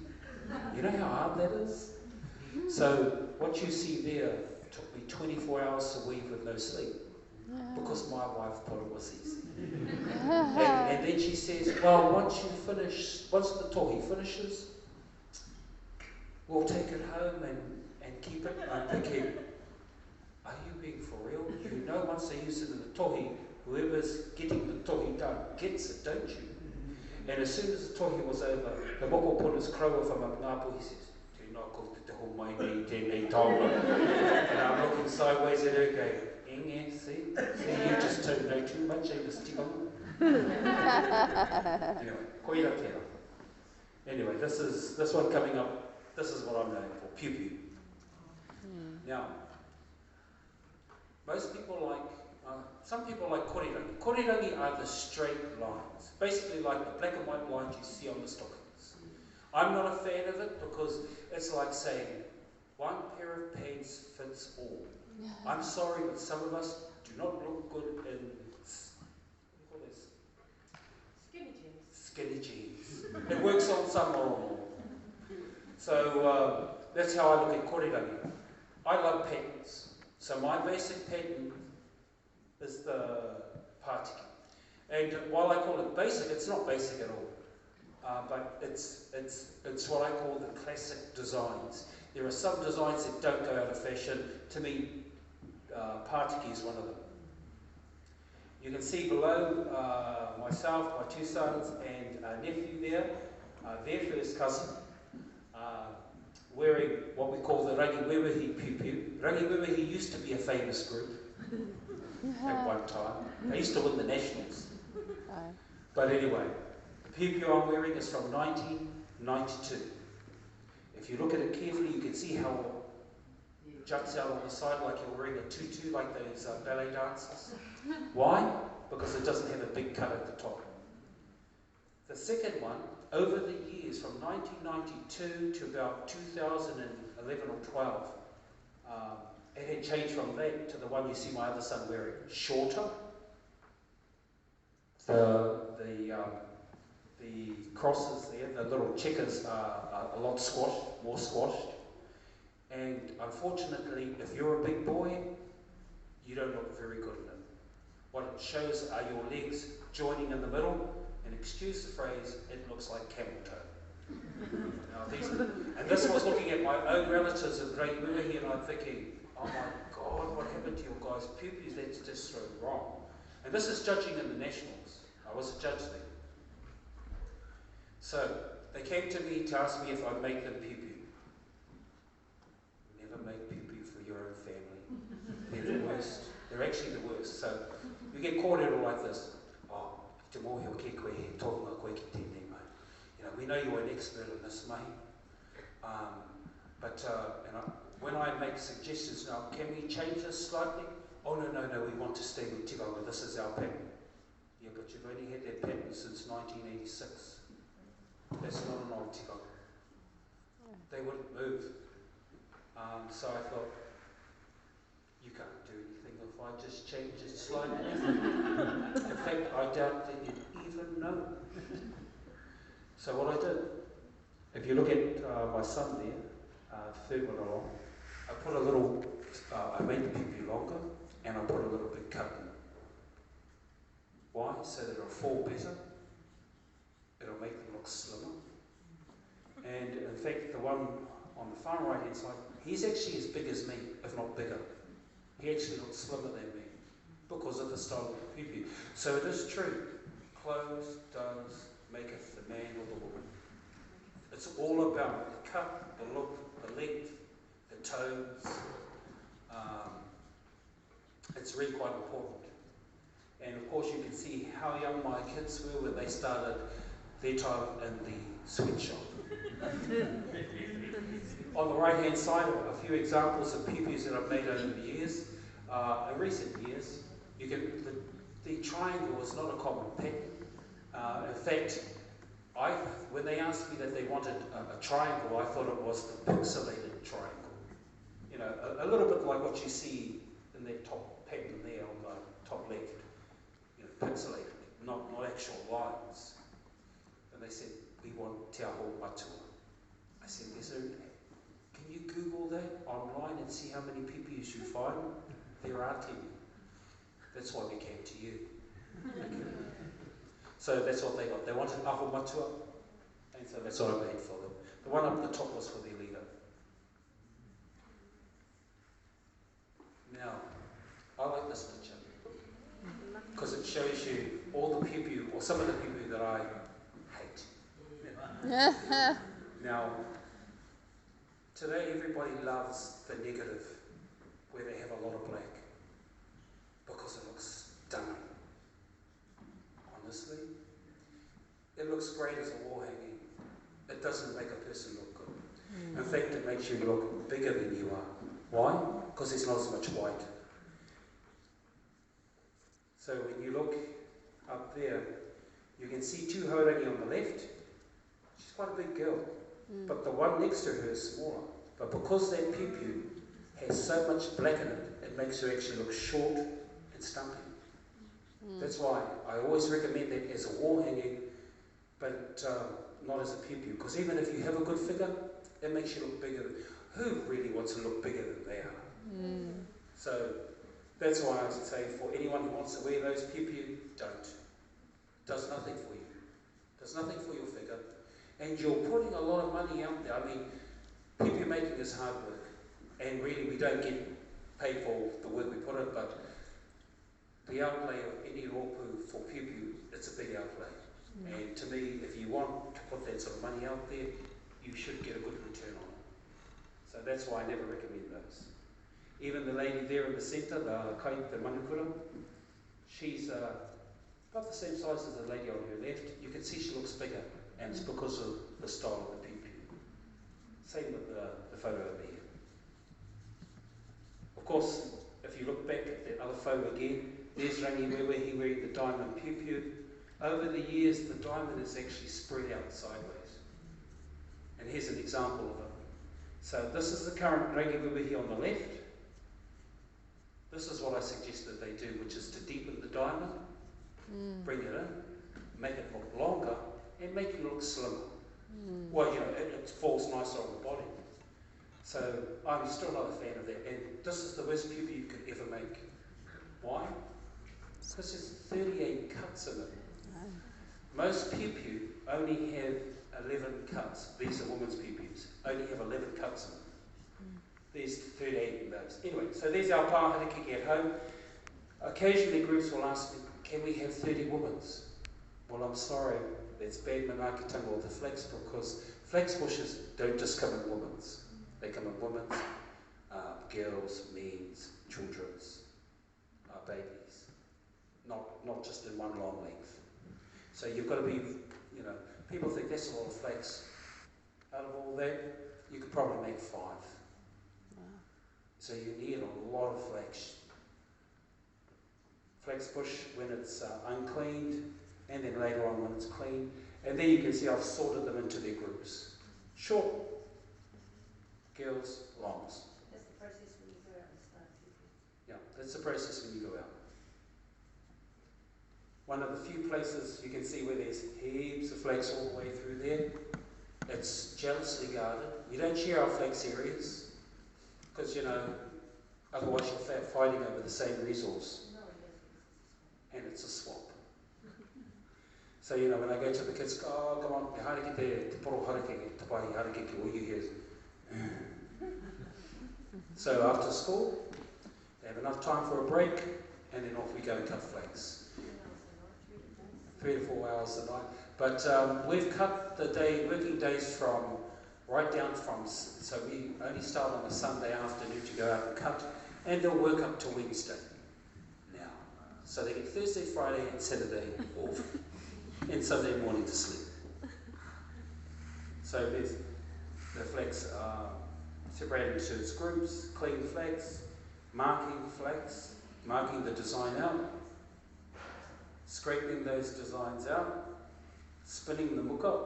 you know how hard that is? So what you see there took me 24 hours to weave with no sleep. Because my wife thought it was easy. And then she says, well, once the tohi finishes, we'll take it home and keep it. And I'm thinking, are you being for real? You know once they use it in the tohi, whoever's getting the tohi done gets it, don't you? And as soon as the tohi was over, the mokopuna's crow from Ngāpu, he says, tēnā ko te ho mai nei tēnei taonga. And I'm looking sideways at her going, see, you just don't know too much, Miss Tikong. Anyway, koira tēra. Anyway, this one coming up, this is what I'm known for, Piupiu. Now, most people like, some people like korirangi. Korirangi are the straight lines, basically like the black and white lines you see on the stockings. I'm not a fan of it because it's like saying, one pair of pants fits all. I'm sorry, but some of us do not look good in skinny jeans. It works on some more and more. So that's how I look at korirangi. I love patterns. So my basic pattern is the pātiki. And while I call it basic, it's not basic at all. But it's what I call the classic designs. There are some designs that don't go out of fashion. To me, pātiki is one of them. You can see below myself, my two sons, and a nephew there, their first cousin, wearing what we call the Rangiwewehi Piupiu. Rangiwewehi used to be a famous group at one time. They used to win the nationals. But anyway, the Piupiu I'm wearing is from 1992. If you look at it carefully, you can see how it juts out on the side like you're wearing a tutu, like those ballet dancers. Why? Because it doesn't have a big cut at the top. The second one, over the years, from 1992 to about 2011 or 12, it had changed from that to the one you see my other son wearing. Shorter. The crosses there, the little checkers are a lot squashed, more squashed. And unfortunately, if you're a big boy, you don't look very good in it. What it shows are your legs joining in the middle, and excuse the phrase, it looks like camel toe. And this was looking at my own relatives in Rangiwewehi, and I'm thinking, oh my God, what happened to your guys' pupils? That's just so wrong. And this is judging in the nationals. I was a judge there. So they came to me to ask me if I'd make them piupiu. Never make piupiu for your own family. They're the worst. They're actually the worst. So you get caught in all like this. Oh, te mohi o ke koe he tohunga koe ki tēnei mai. You know, we know you're an expert in this, mate. When I make suggestions now, can we change this slightly? Oh, no, we want to stay with tikanga, this is our pattern. Yeah, but you've only had that pattern since 1986. That's not an old tikanga. They wouldn't move. So I thought, you can't do anything if I just change it slightly. In fact, I doubt that you'd even know. So what I did, if you look at my son there, third one along, I put a little, I made the piupiu longer, and I put a little bit cut in. Why? So that it'll fall better. It'll make them look slimmer. And in fact, the one on the far right hand side, he's actually as big as me, if not bigger. He actually looks slimmer than me because of the style of the piupiu. So it is true. Clothes does maketh the man or the woman. It's all about the cut, the look, the length, the tones. It's really quite important. And of course you can see how young my kids were when they started their time in the sweatshop. On the right hand side, a few examples of piupius that I've made over the years. In recent years, the triangle is not a common pattern. In fact, when they asked me that they wanted a triangle, I thought it was the pixelated triangle. You know, a little bit like what you see in that top pattern there on the top left. You know, pixelated, not actual lines. And they said, we want te aho matua. I said, can you Google that online and see how many piupius you find? There are 10. That's why we came to you. Okay. So that's what they got. They wanted aho matua, and so that's what I made for them. The one up the top was for their leader. Now, I like this picture because it shows you all the piupiu, or some of the piupiu that I hate. Now, today everybody loves the negative, where they have a lot of black, because it looks stunning. Honestly, it looks great as a wall hanging. It doesn't make a person look good. In fact, it makes you look bigger than you are. Why? Because there's not as much white. So when you look up there, you can see two Haurangi on the left. She's quite a big girl, but the one next to her is smaller. But because that piupiu has so much black in it, it makes her actually look short and stumpy. That's why I always recommend that as a wall hanging, but not as a piupiu. Because even if you have a good figure, it makes you look bigger. Who really wants to look bigger than they are? So that's why I would say for anyone who wants to wear those piupiu, don't. It does nothing for you. It does nothing for your figure. And you're putting a lot of money out there. I mean, piupiu making is hard work. And really we don't get paid for the work we put in, but the outlay of any Rōpu for piupiu, it's a big outlay. And to me, if you want to put that sort of money out there, you should get a good return on it. So that's why I never recommend those. Even the lady there in the centre, the manukura, she's about the same size as the lady on her left. You can see she looks bigger, and it's because of the style of the piupiu. Same with the photo over here. Of course, if you look back at that other photo again, there's Rangiwewe, he wearing the diamond piupiu. Over the years, the diamond is actually spread out sideways. And here's an example of it. So this is the current Rangiwewe here on the left. This is what I suggested they do, which is to deepen the diamond, bring it in, make it look longer, and make it look slimmer. Well, you know, it falls nicer on the body. So I'm still not a fan of that. And this is the worst piupiu you could ever make. Why? Because there's 38 cuts in it. Most piupiu only have 11 cuts. These are women's piupius. Only have 11 cuts in them. There's 38 in those. Anyway, so there's our pāhariki at home. Occasionally groups will ask me, can we have 30 women's? Well, I'm sorry, that's bad manaakitanga of the flax, because flax bushes don't just come in women's. They come in women's, girls, men's, children's, babies. Not just in one long length. So you've got to be, you know, people think that's a lot of flags. Out of all that, you could probably make 5. Wow. So you need a lot of flags. Flax bush when it's uncleaned, and then later on when it's clean. And then you can see I've sorted them into their groups. Short girls, longs. That's the process when you go out and start Piupiu. Yeah, that's the process when you go out. One of the few places you can see where there's heaps of flags all the way through there. It's jealously guarded. You don't share our flax areas because, you know, otherwise you're fighting over the same resource. No, it doesn't. And it's a swamp. So, you know, when I go to the kids, oh, come on, hareke te poro hareke, te pahi hareke ki o you here. So after school, they have enough time for a break, and then off we go and cut flags. 3 to 4 hours a night. But we've cut the working days from right down from, so we only start on a Sunday afternoon to go out and cut, and they'll work up to Wednesday now. So they get Thursday, Friday, and Saturday off, and Sunday morning to sleep. So there's the flags are separated into its groups, clean flags, marking the design out, scraping those designs out, spinning the muka.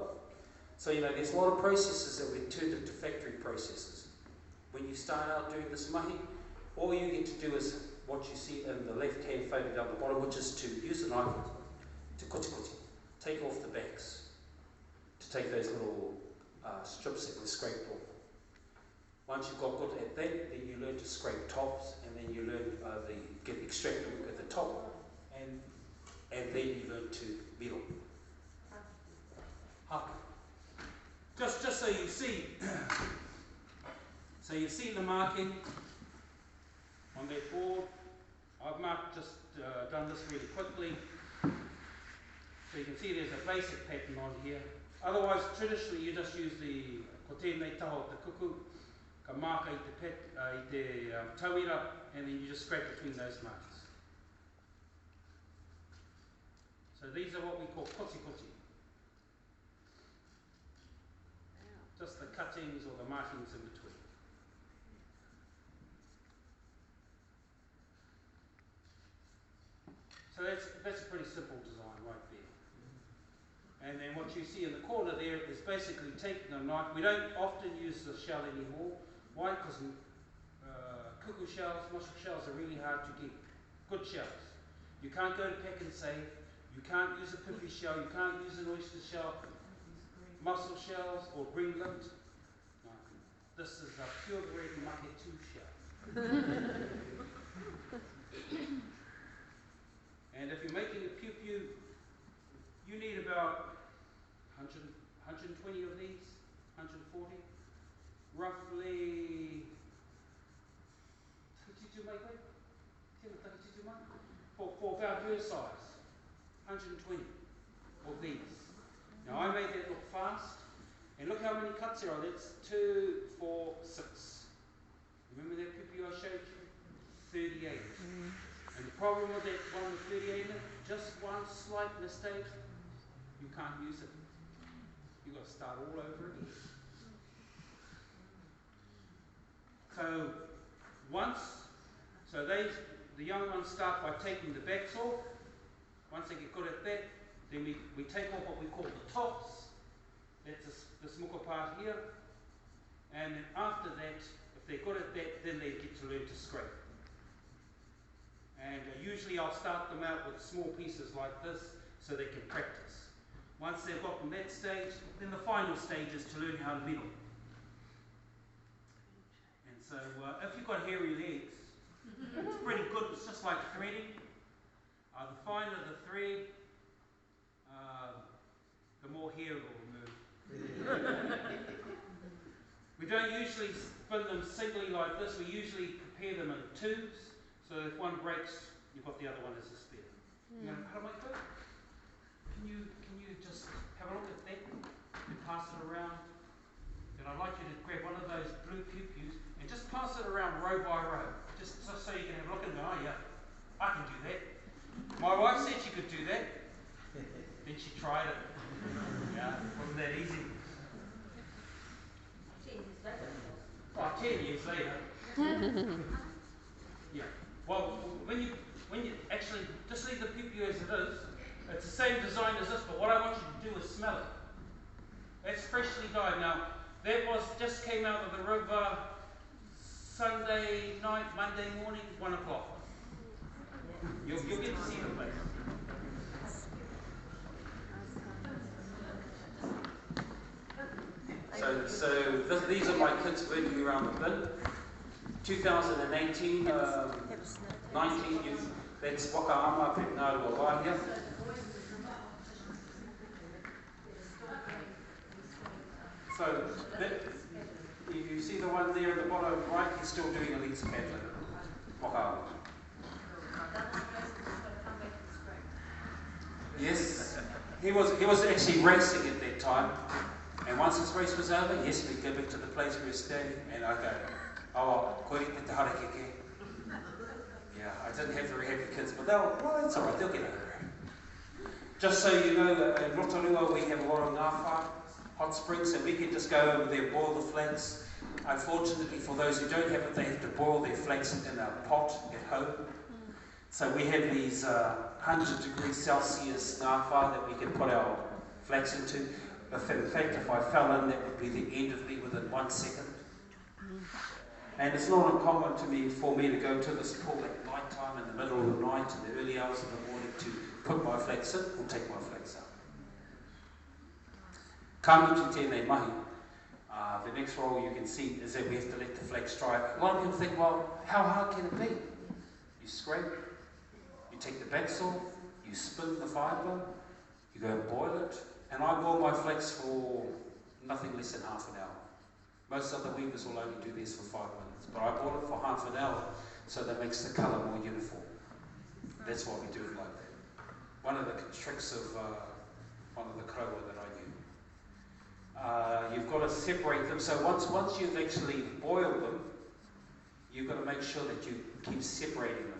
So, you know, there's a lot of processes that we've turned into factory processes. When you start out doing this mahi, all you get to do is what you see in the left-hand photo down the bottom, which is to use a knife to kuti kuti, take off the backs, to take those little strips that were scraped off. Once you've got good at that, then you learn to scrape tops, and then you learn extract the work at the top, and then you learn to miro. Haka. Just so you see, so you see the marking on that board. I've marked, done this really quickly. So you can see there's a basic pattern on here. Otherwise, traditionally, you just use the ko tēnei taho te kuku, ka marka i te tauira, and then you just scrape between those marks. So these are what we call kuti kuti. Just the cuttings or the markings in between. So that's a pretty simple design right there. And then what you see in the corner there is basically taking a knife. We don't often use the shell anymore. Why? Because kuku shells, mussel shells are really hard to get. Good shells. You can't go to Pack and Save. You can't use a pipi shell. You can't use an oyster shell. Mussel shells or ringlet. No. This is a purebred maketu shell. And if you're making a piupiu, you need about 120 of these, 140, roughly 32 for about her size, 120 of these. Now I made that look fast, and look how many cuts there are. That's 2, 4, 6. Remember that piupiu I showed you? 38. And the problem with that one with 38 in it, just one slight mistake, you can't use it. You've got to start all over again. So the young ones start by taking the backs off. Once they get good at that, then we take off what we call the tops. That's this muka part here. And then after that, if they're good at that, then they get to learn to scrape. And usually I'll start them out with small pieces like this so they can practice. Once they've gotten that stage, then the final stage is to learn how to middle. And so if you've got hairy legs, it's pretty good. It's just like threading. The finer the thread, the more hair it will remove. We don't usually spin them singly like this. We usually prepare them in twos. So if one breaks, you've got the other one as a spare. You know, Karamaiko, can you just have a look at that and pass it around? And I'd like you to grab one of those blue piupius and just pass it around row by row, just so you can have a look and go, oh yeah, I can do that. My wife said she could do that. Then she tried it. Yeah, wasn't that easy? 10 years later. Oh, 10 years later. Yeah. Well, when you actually just leave the piupiu as it is, it's the same design as this, but what I want you to do is smell it. That's freshly dyed. Now, that just came out of the river Sunday night, Monday morning, 1 o'clock. You'll get to see the place. These are my kids working around the bin. 2018, 19 years. That's Wakaama, Whanau, Waananga. So you see the one there at the bottom right, he's still doing elite paddling. Wakaama. Yes, he was actually racing at that time. And once his race was over, yes, we'd go back to the place we were staying, and I go, oh, koe te harakeke. Yeah, I didn't have very happy kids, but well, it's alright, they'll get over it. Just so you know, in Rotorua we have a lot of ngāwha, hot springs, and we can just go over there, boil the flax. Unfortunately, for those who don't have it, they have to boil their flax in a pot at home. So we have these 100 degrees Celsius ngāwha that we can put our flax into. In fact, if I fell in, that would be the end of me within 1 second. And it's not uncommon for me to go to this pool at night time, in the middle of the night, in the early hours of the morning, to put my flax in or take my flax out. Kamutu tēnei mahi. The next role you can see is that we have to let the flax dry. A lot of people think, well, how hard can it be? You scrape, you take the backs off, you spin the fibre, you go and boil it. And I boil my flax for nothing less than half an hour. Most other weavers will only do this for 5 minutes, but I boil it for half an hour so that makes the colour more uniform. That's why we do it like that. One of the tricks of one of the kaua that I knew. You've got to separate them. So once you've actually boiled them, you've got to make sure that you keep separating them.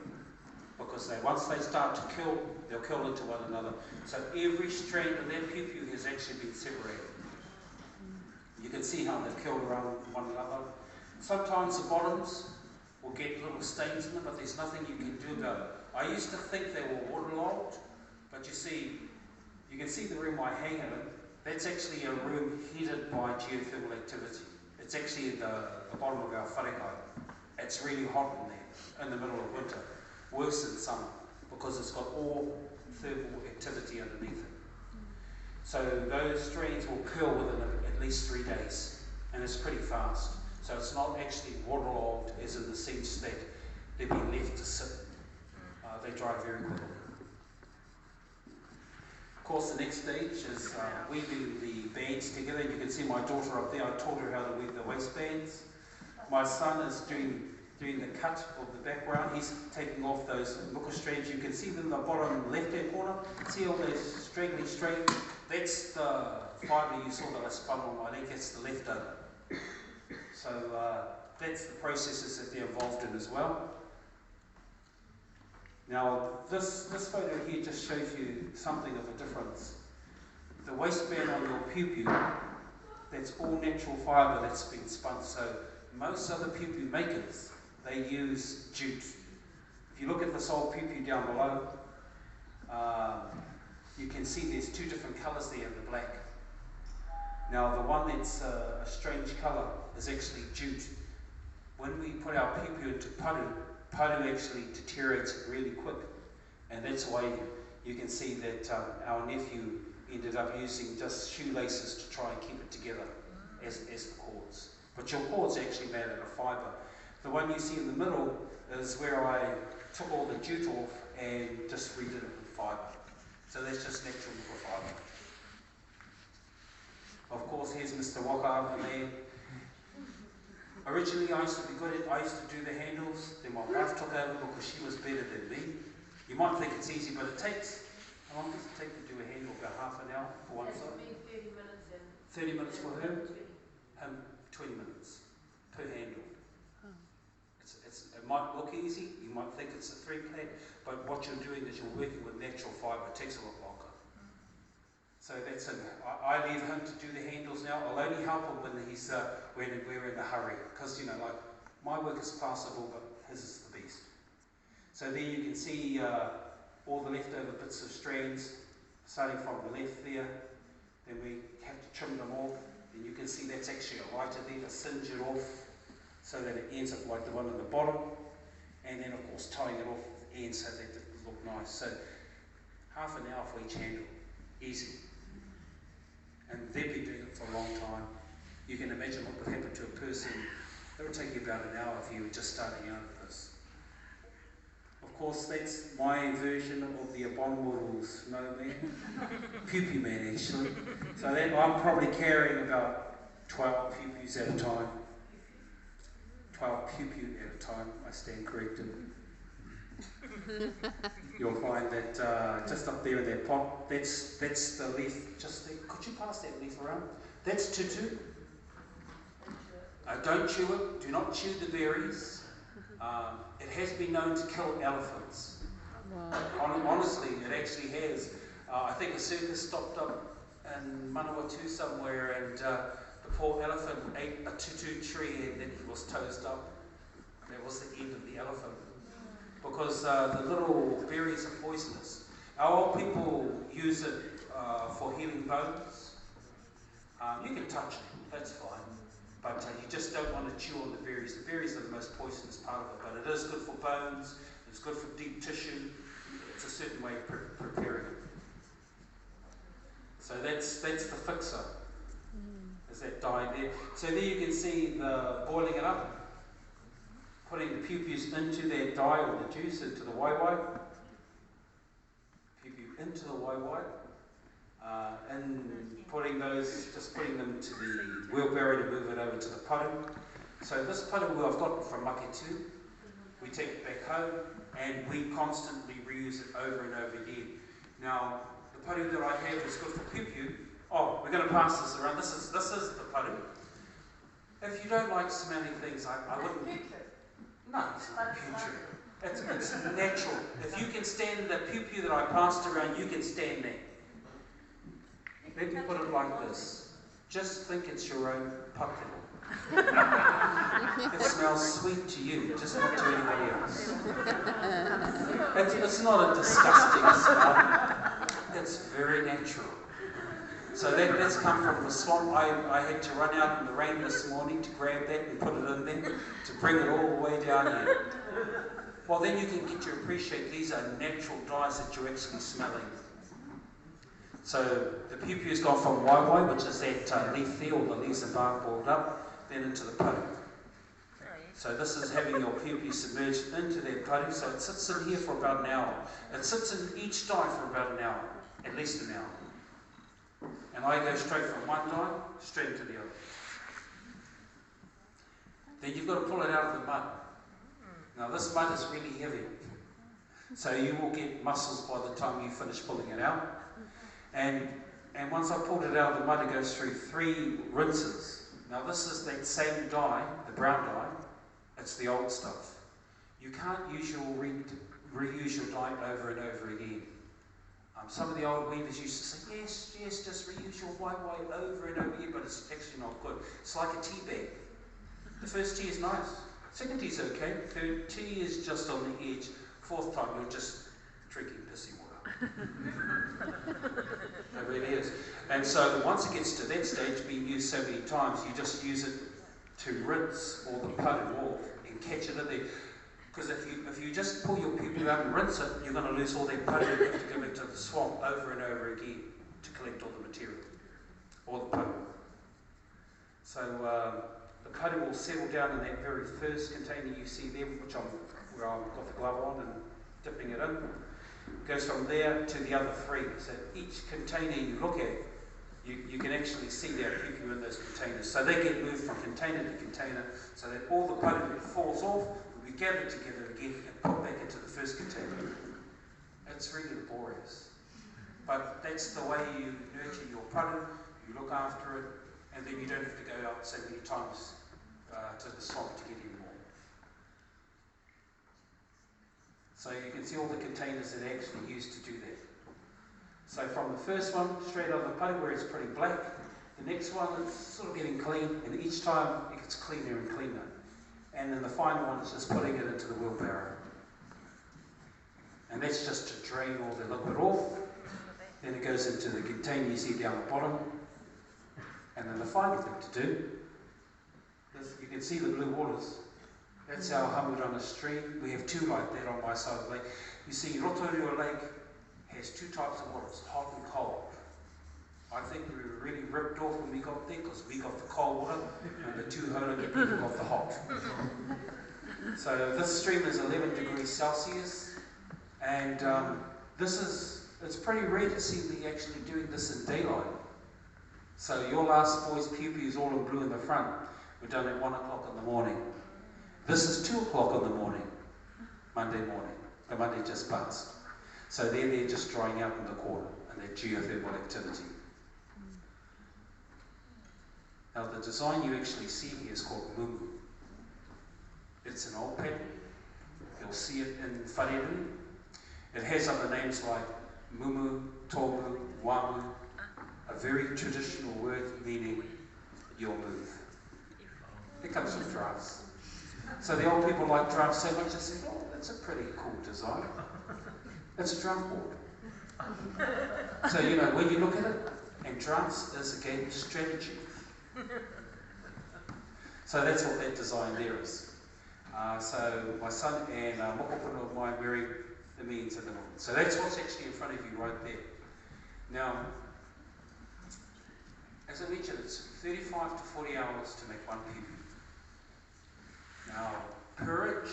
Because once they start to curl, they'll curl into one another. So every strand of their piupiu has actually been separated. You can see how they've curled around one another. Sometimes the bottoms will get little stains in them, but there's nothing you can do about it. I used to think they were waterlogged, but you can see the room I hang in. That's actually a room heated by geothermal activity. It's actually at the bottom of our wharekai. It's really hot in there in the middle of winter. Worse in summer, because it's got all thermal activity underneath it. So those strands will curl within at least 3 days, and it's pretty fast. So it's not actually waterlogged as in the sense that they've been left to sit. They dry very quickly. Of course, the next stage is weaving the bands together. You can see my daughter up there. I taught her how to weave the waistbands. My son is doing the cut of the background. He's taking off those muka strands. You can see them in the bottom left-hand corner. See all those straggly strands? That's the fibre you saw that I spun on my leg. That's the leftover. So that's the processes that they're involved in as well. Now this photo here just shows you something of a difference. The waistband on your piupiu, that's all natural fibre that's been spun. So most other piupiu makers, they use jute. If you look at this old piupiu down below, you can see there's 2 different colours there in the black. Now the one that's a strange colour is actually jute. When we put our piupiu into paru actually deteriorates really quick. And that's why you can see that our nephew ended up using just shoelaces to try and keep it together as the cords. But your cord's actually made out of fibre. The one you see in the middle is where I took all the jute off and just redid it with fibre. So that's just natural fibre. Of course, here's Mr. Waka there. Originally, I used to be good I used to do the handles. Then my wife took over because she was better than me. You might think it's easy, but it takes, how long does it take to do a handle? About half an hour for one side? 30 minutes. 30 minutes for her? 20 minutes per handle. It might look easy, you might think it's a 3-plate, but what you're doing is you're working with natural fibre. It takes a lot longer. So that's it. I leave him to do the handles now. I'll only help him when we're in a hurry, because like my work is passable, but his is the beast. So there you can see all the leftover bits of strands, starting from the left there. Then we have to trim them off. And you can see that's actually a lighter there to singe it off, so that it ends up like the one on the bottom. And then of course tying it off at the end so that it look nice. So half an hour for each handle, easy. And they've been doing it for a long time. You can imagine what would happen to a person. It would take you about an hour if you were just starting out with this. Of course, that's my version of the abominable snow man, Piupiu man actually. So that I'm probably carrying about 12 Piupius at a time. 12 Piupiu at a time, I stand corrected. You'll find that just up there in that pot, that's the leaf, just there. Could you pass that leaf around? That's tutu. Don't chew it, do not chew the berries. It has been known to kill elephants. Wow. Honestly, it actually has. I think a circus stopped up in Manawatu somewhere, and the poor elephant ate a tutu tree and then he was toast up. That was the end of the elephant. Because the little berries are poisonous. Our old people use it for healing bones. You can touch it, that's fine. But you just don't want to chew on the berries. The berries are the most poisonous part of it. But it is good for bones, it's good for deep tissue. It's a certain way of preparing it. So that's the fixer. Is that dye there. So there you can see the boiling it up, putting the piupius into that dye or the juice, into the waiwai. Piupiu into the waiwai. And putting them to the wheelbarrow to move it over to the paru. So this paru I've got from Maketu. We take it back home and we constantly reuse it over and over again. Now, the paru that I have is good for Piupiu. Oh, we're going to pass this around. This is the paru. If you don't like smelling things, I wouldn't. No, it's not putrid. It's natural. If you can stand in the Piupiu that I passed around, you can stand there. Let me put it like this. Just think it's your own pakero. It smells sweet to you, just not to anybody else. It's not a disgusting smell. It's very natural. So that's come from the swamp. I had to run out in the rain this morning to grab that and put it in there to bring it all the way down here. Well, then you can get to appreciate these are natural dyes that you're actually smelling. So the piupiu's gone from waiwai, which is that leaf there, or the leaves and bark boiled up, then into the paru. So this is having your piupiu submerged into that paru, so it sits in here for about an hour. It sits in each dye for about an hour, at least an hour. And I go straight from one dye, straight into the other. Then you've got to pull it out of the mud. Now this mud is really heavy, so you will get mussels by the time you finish pulling it out. And once I've pulled it out of the mud, it goes through 3 rinses. Now this is that same dye, the brown dye, it's the old stuff. You can't reuse your dye over and over again. Some of the old weavers used to say, yes, just reuse your waiwai over and over again, but it's actually not good. It's like a tea bag. The first tea is nice. Second tea is okay. Third tea is just on the edge. Fourth time, you're just drinking pissy water. It really is. And so once it gets to that stage, being used so many times, you just use it to rinse all the paru off and catch it in there. Because if you just pull your piupiu out and rinse it, you're going to lose all that paru. You have to go back to the swamp over and over again to collect all the material, all the paru. So the paru will settle down in that very first container you see there, where I've got the glove on and dipping it in. It goes from there to the other 3. So each container you look at, you can actually see their piupiu in those containers. So they get moved from container to container, so that all the paru that falls off will be gathered together again and put back into the first container. It's really laborious. But that's the way you nurture your paru, you look after it, and then you don't have to go out so many times to the swamp to get any more. So you can see all the containers that are actually used to do that. So from the first one, straight out of the pug where it's pretty black, the next one it's sort of getting clean, and each time it gets cleaner and cleaner. And then the final one is just putting it into the wheelbarrow. And that's just to drain all the liquid off. Then it goes into the container you see down the bottom. And then the final thing to do is, you can see the blue waters. That's our Hamurana stream. We have two like that on my side of the lake. You see, Rotorua Lake has two types of waters, hot and cold. I think we were really ripped off when we got there because we got the cold water and the two Hauranga people got the hot. So this stream is 11 degrees Celsius, and it's pretty rare to see me actually doing this in daylight. So your last boys' Piupiu is all in blue in the front. We're done at 1 o'clock in the morning. This is 2 o'clock in the morning, Monday morning. The Monday just passed. So they're just drying out in the corner, and they're geothermal activity. Now the design you actually see here is called mumu. It's an old pattern. You'll see it in whareru. It has other names like mumu, tomu, wamu, a very traditional word meaning you'll move. It comes from drafts. So the old people like drafts so much they say, oh, that's a pretty cool design. It's a drum board. So, you know, when you look at it, and drafts is a game of strategy. So that's what that design there is. So my son and mokopuna of mine married the means and the women. So that's what's actually in front of you right there. Now, as I mentioned, it's 35 to 40 hours to make one piupiu. Now, per inch,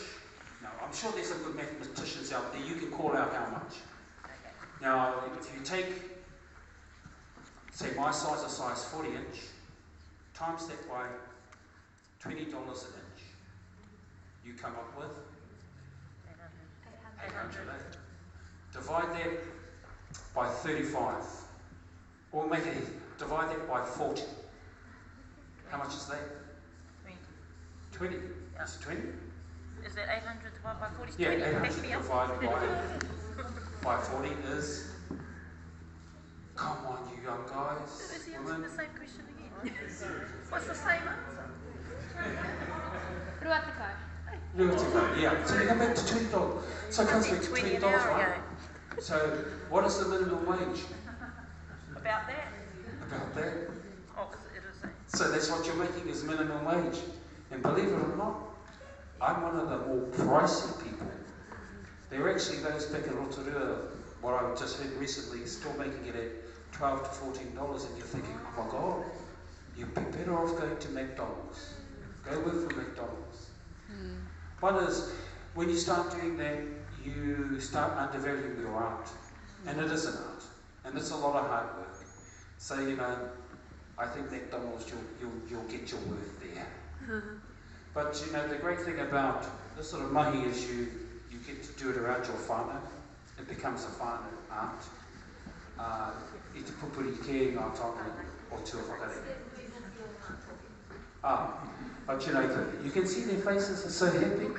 now I'm sure there's some good mathematicians out there, you can call out how much. Now, if you take, say my size, a size 40 inch, times that by $20 an inch, you come up with 800. Divide that by 35, or make it easy, divide that by 40. How much is that? 20. Yeah. Is it 20? Is that 800 divided by 40? Yeah, 20. 800 divided by 40 is, come on you young guys, Is he women. answering the same question again? What's the same answer? Ruihapounamu. Yeah, so you go back to $20. So it comes back to $20, right? So what is the minimum wage? About that? About that. Oh, it is that. So that's what you're making is minimum wage. And believe it or not, I'm one of the more pricey people. There are actually those back in Rotorua, what I've just heard recently, still making it at $12 to $14, and you're thinking, oh my God, you'd be better off going to McDonald's. Go work for McDonald's. One is, when you start doing that, you start undervaluing your art. And it is an art. And it's a lot of hard work. So, you know, I think McDonald's, you'll get your worth there. But, you know, the great thing about this sort of mahi is you get to do it around your whanau. It becomes a whanau art. I te pupuri ke ngā taonga o tua whakare. But you know, you can see their faces are so happy.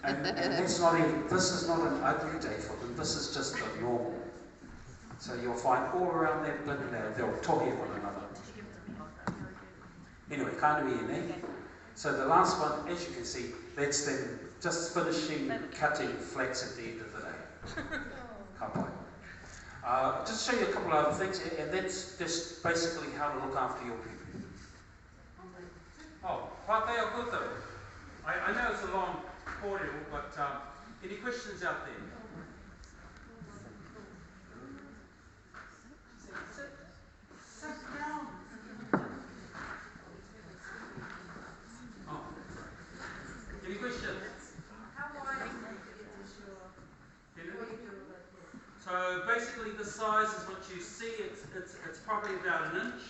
And that's not even, this is not an ugly day for them, this is just the normal. So you'll find all around that bit now, they'll tohe one another. Anyway, kānui e nei. So the last one, as you can see, that's them just finishing cutting flax at the end of the day. Ka pai. Just show you a couple of other things, and that's just basically how to look after your people. Oh, Pātea Kuta. I know it's a long audio, but any questions out there? Oh. Any questions? How wide is your So basically the size is what you see, it's probably about an inch.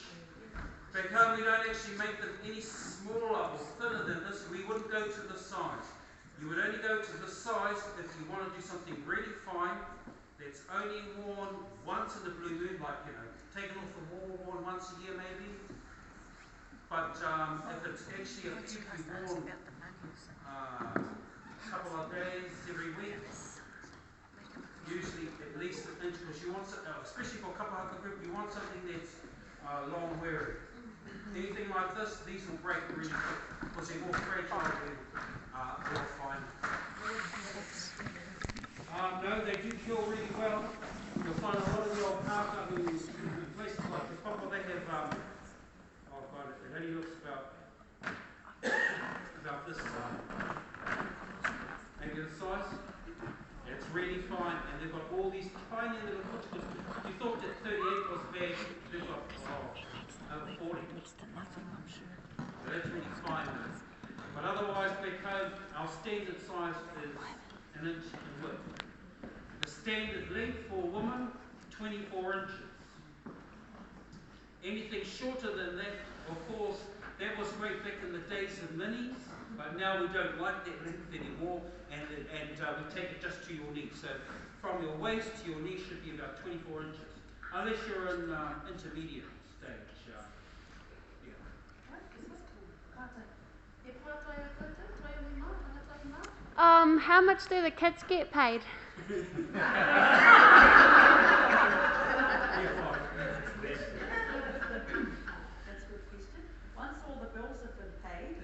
Back home we don't actually make them any smaller or thinner than this. We wouldn't go to the size. You would only go to the size if you want to do something really fine that's only worn once in the blue moon, like, you know, taken off the wall, worn once a year maybe. But if it's actually a piupiu worn a couple of days every week, usually at least an inch, because you want, especially for Kapahaka group, you want something that's long wearing. Anything like this, these will break really quick, because they're more fragile than more fine. No, they do kill really well. You'll find a lot of the old pāka who, in places like the Papa, they have, oh god, it only looks about this size. Maybe the size. It's really fine, and they've got all these tiny little cuticles. You thought that 38 was bad, they've got over 40. Next to nothing, I'm sure. So that's really fine. But otherwise, our standard size is an inch in width. The standard length for a woman, 24 inches. Anything shorter than that, of course, that was great back in the days of minis, but now we don't like that length anymore, and we take it just to your knee. So from your waist to your knee should be about 24 inches, unless you're in intermediate stage. How much do the kids get paid? That's a good question. Once all the bills have been paid,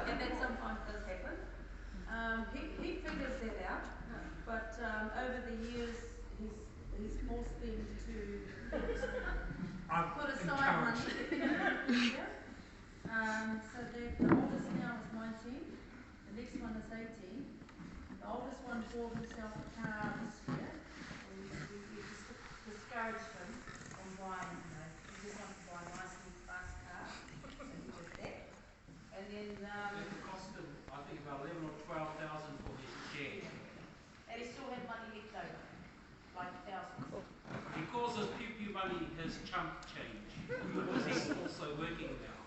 and that sometimes does happen, he figures that out, but over the years he's forced them to put aside money. So the oldest now is 19, the next one is 18. The oldest one bought himself a car this year, and we discouraged him from buying, he just wanted to buy a nice new fast car, so he did that. And then, It cost him, I think, about 11 or 12,000 for his share. and he still had money left over, like thousands. Because his Piupiu money has chunk change, because he's also working now.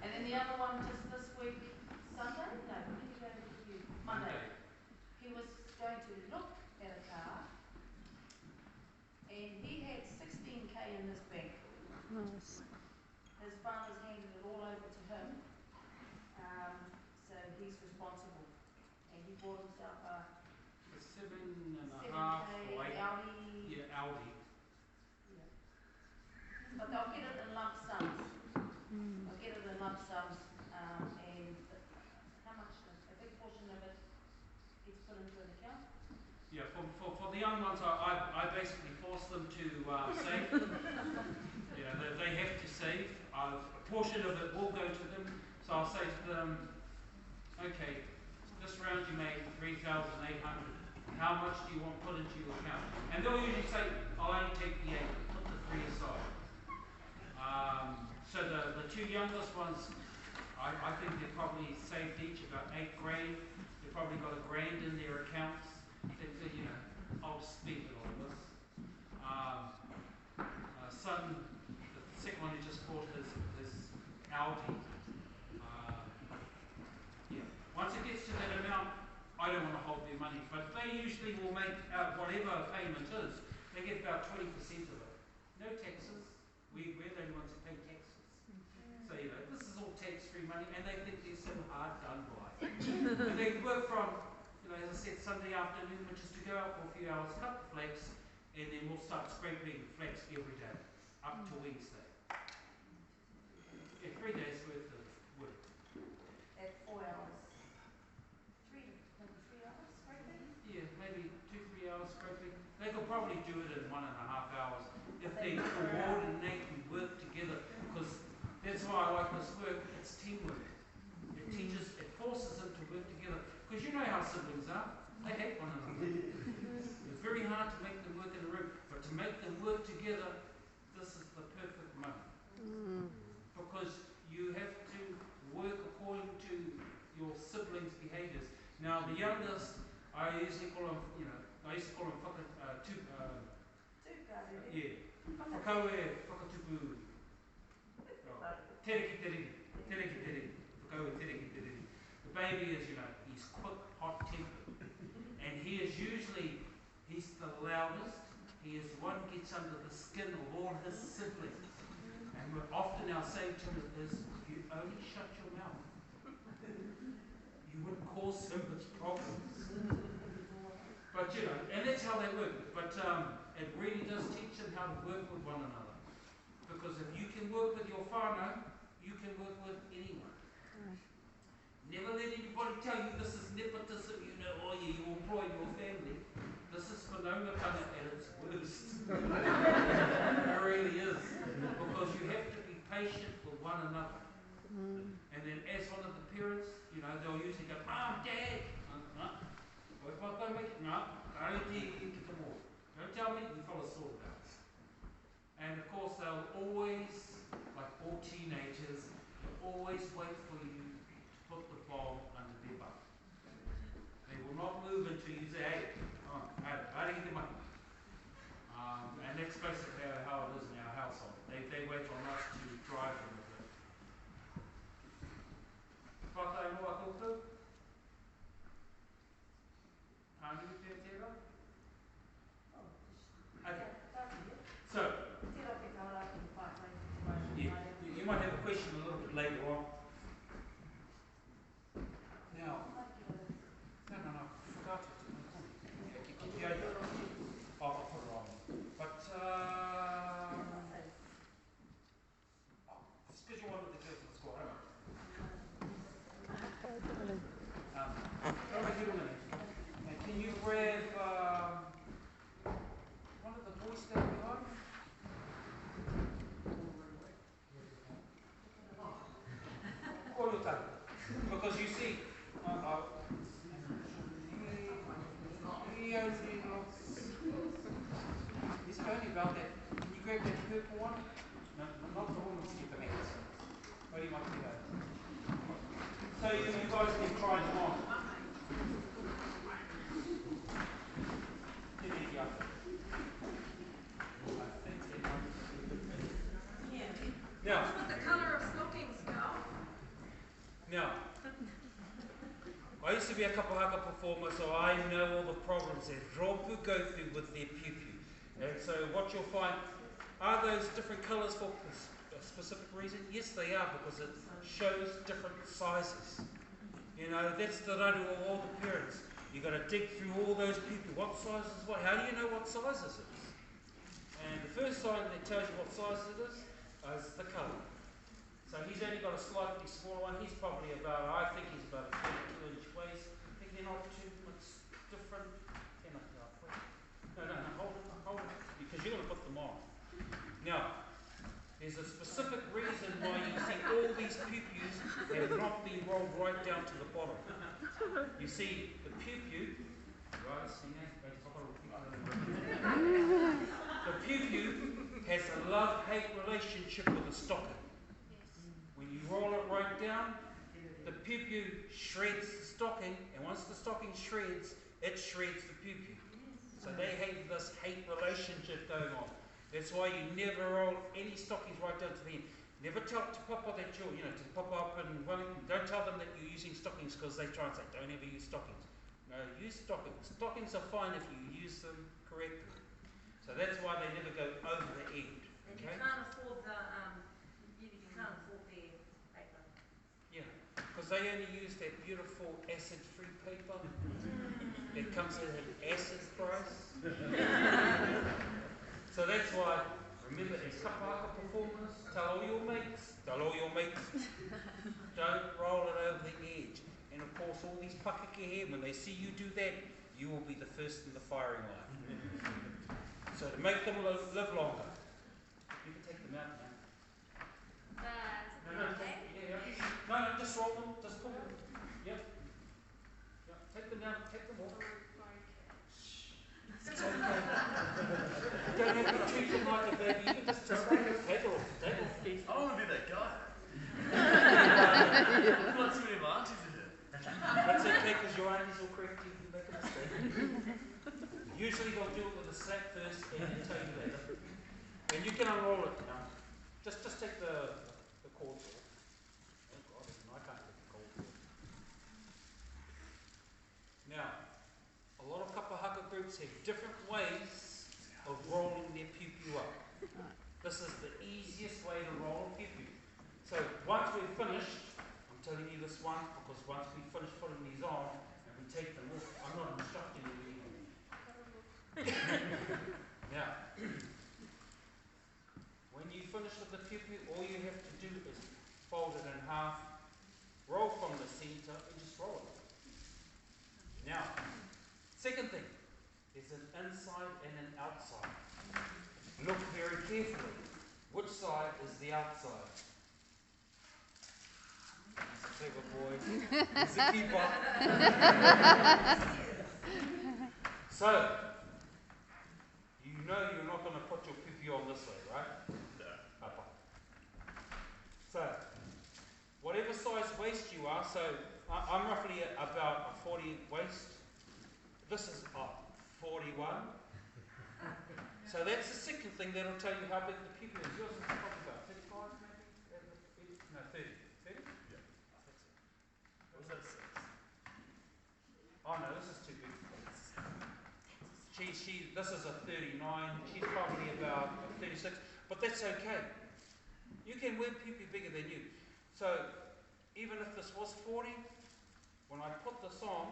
And then the other one just this week, Sunday? No, when did he go to Piupiu? Monday. He was going to look at a car, and he had 16K in his bank. Nice. His father's handed it all over to him, so he's responsible. And he bought himself a 7.5 7K or 8. Audi. Yeah, Audi. Yeah. But they'll get it in lump sums. They'll get it in lump sums, and how much? A big portion of it gets put into an account. Yeah, for the young ones, I basically force them to save. They have to save. A portion of it will go to them, so I'll say to them, okay, this round you made 3,800. How much do you want put into your account? And they'll usually say, I'll only take the 8, put the 3 aside. So the two youngest ones, I think they probably saved each about 8 grand. They've probably got $1,000 in their accounts. They said, I'll spend it on this. Son, the second one who just bought his Audi. Once it gets to that amount, I don't want to hold their money. But they usually will make whatever payment is. They get about 20% of it. No taxes. We're the only ones who pay taxes. So, this is all tax-free money, and they think they're so hard done by. And they work from, as I said, Sunday afternoon, which is to go out for a few hours, cut the flax, and then we'll start scraping flax every day, up to Wednesday. Yeah, 3 days worth of work. At 4 hours. 3 hours, scraping? Yeah, maybe 2-3 hours scraping. They could probably do it in 1.5 hours if they coordinate and work together, because that's why I like this work. It's teamwork. It forces them to work together, because you know how siblings are. They hate one another. It's very hard to make them work in a room, but to make them work together, this is the perfect moment. Because you have to work according to your siblings' behaviours. Now, the youngest, I usually call them, whakaue whakatupu. Tereki tereki, tereki tereki, whakaue tereki tereki. The baby is, he's quick, hot-tempered. And he's the loudest. He is the one who gets under the skin of all his siblings. And often our saying to him is, you only shut your mouth. You wouldn't cause so much problems. But you know, and that's how they work. But it really does teach them how to work with one another. Because if you can work with your whanau, you can work with anyone. Never let anybody tell you this is nepotism, you know, oh yeah, you employ your family. This is whanau at its worst. It really is. Because you have to be patient with one another. And then as one of the parents, you know, they'll usually go, Mom, Dad, don't tell me, you follow sort of out. And of course they'll always, like all teenagers, they'll always wait for you to put the bomb under their butt. They will not move until you say, hey, how do you get money? And that's basically how it is in our household. They wait on us to drive them with it. Whātai noa koutou? Tāngi te tērā? Okay. So, yeah, you might have a question a little bit later on. Now, no, I forgot it. I'll put it on. But, it's because you're one of the girls in the squad, can you grab one of the boys down below? Because you see, he's only about that. Can you grab that purple one? No, not the one with the hands. Where do you want to go? So you guys can try them on. Give me the other. I think they might be. Now. What's the colour of stockings, Carl? Now, I used to be a Kapahaka performer, so I know all the problems that Rōpu go through with their piupiu. And so what you'll find, are those different colours for a specific reason? Yes, they are, because it shows different sizes. You know, that's the radu of all the parents. You've got to dig through all those piupiu. What size is what? How do you know what sizes it is? And the first sign that tells you what size it is the colour. So he's only got a slightly smaller one. He's probably about, I think he's about a 32-inch waist. I think they're not too much different. No, hold it, because you're going to put them on. Now, there's a specific reason why you see all these piupius have not been rolled right down to the bottom. You see, the piupiu, the piupiu has a love-hate relationship with the stocking. When you roll it right down, the piupiu shreds the stocking, and once the stocking shreds, it shreds the piupiu. So they have this hate relationship going on. That's why you never roll any stockings right down to the end. Never tell to papa that you're, to pop up and Wellington. Don't tell them that you're using stockings because they try and say, don't ever use stockings. No, use stockings. Stockings are fine if you use them correctly. So that's why they never go over the end. And okay? you can't afford the paper. Yeah, because they only use that beautiful acid-free paper that comes at an acid price. So that's why, remember, as Kapahaka performers, tell all your mates, don't roll it over the edge. And of course, all these pakeke here, when they see you do that, you will be the first in the firing line. So to make them live longer, you can take them out now. No, just roll them, just pull them. Yep. Take them down, take them off. It's okay. You don't have to treat them like a baby, you can just take it off. I want to be that guy. I've got too many aunties in here. That's okay, because your aunties will correct you if you make a mistake. Usually they'll do it with a slap first and then tell you later. And you can unroll it now. Just take the cords off. Oh God, I can't get the cords off. Now, a lot of Kapahaka groups have different ways of rolling their piupiu up. This is the easiest way to roll a piupiu. So once we've finished, I'm telling you this one because once we finish putting these on and we take them off, I'm not instructing you anymore. of the piupiu, all you have to do is fold it in half, roll from the centre, and just roll it. Now, second thing, there's an inside and an outside. Look very carefully. Which side is the outside? He's a clever boy. He's a keeper. So, you know you're not going to put your piupiu on this way, right? No. Up. So, whatever size waist you are, so I'm roughly about a 40 waist. This is a 41. So that's the second thing that'll tell you how big the piupiu is. Yours is probably about 35 maybe? No, 30. 30? Yeah. What was that, 6? Oh no, this is too big. This is a 39. She's probably about a 36. But that's okay. You can wear piupiu bigger than you. So even if this was 40, when I put this on,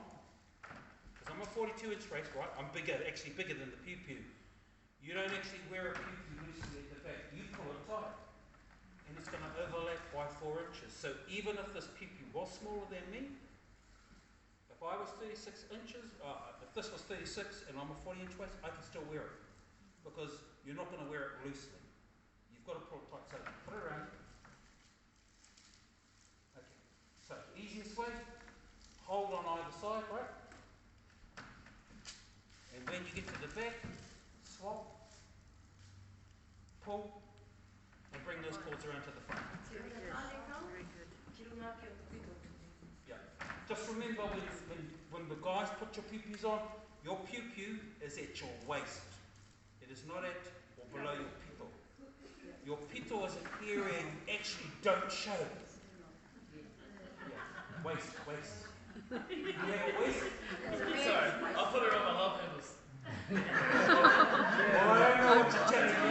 because I'm a 42-inch waist, right? I'm bigger, actually bigger than the piupiu. You don't actually wear a piupiu loosely at the back. You pull it tight, and it's going to overlap by 4 inches. So even if this piupiu was smaller than me, if I was 36 inches, if this was 36 and I'm a 40-inch waist, I can still wear it, because you're not going to wear it loosely. You've got to pull it tight. So put it around. Okay. So easiest way, hold on either side, right? And when you get to the back, swap, pull, and bring those cords around to the front. Yeah. Just remember when the guys put your piupius on, your piupiu is at your waist. It is not at or below your pito. Your pito is an area you actually don't show. Yeah. Waist. You have a waist? Sorry, I'll put it on my love handles. Well, I don't know what you're telling me.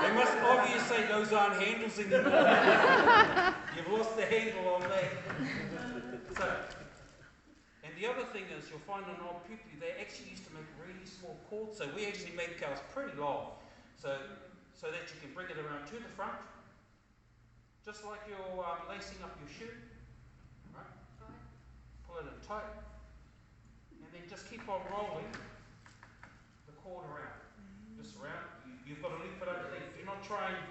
They must obviously say those aren't handles anymore. You've lost the handle on that. So, and the other thing is, you'll find in old piupiu, they actually used to make really small cords, so we actually make ours pretty long, so that you can bring it around to the front, just like you're lacing up your shoe, right? Pull it in tight, and then just keep on rolling the cord around. Just around. You've got to loop it underneath. Do not try and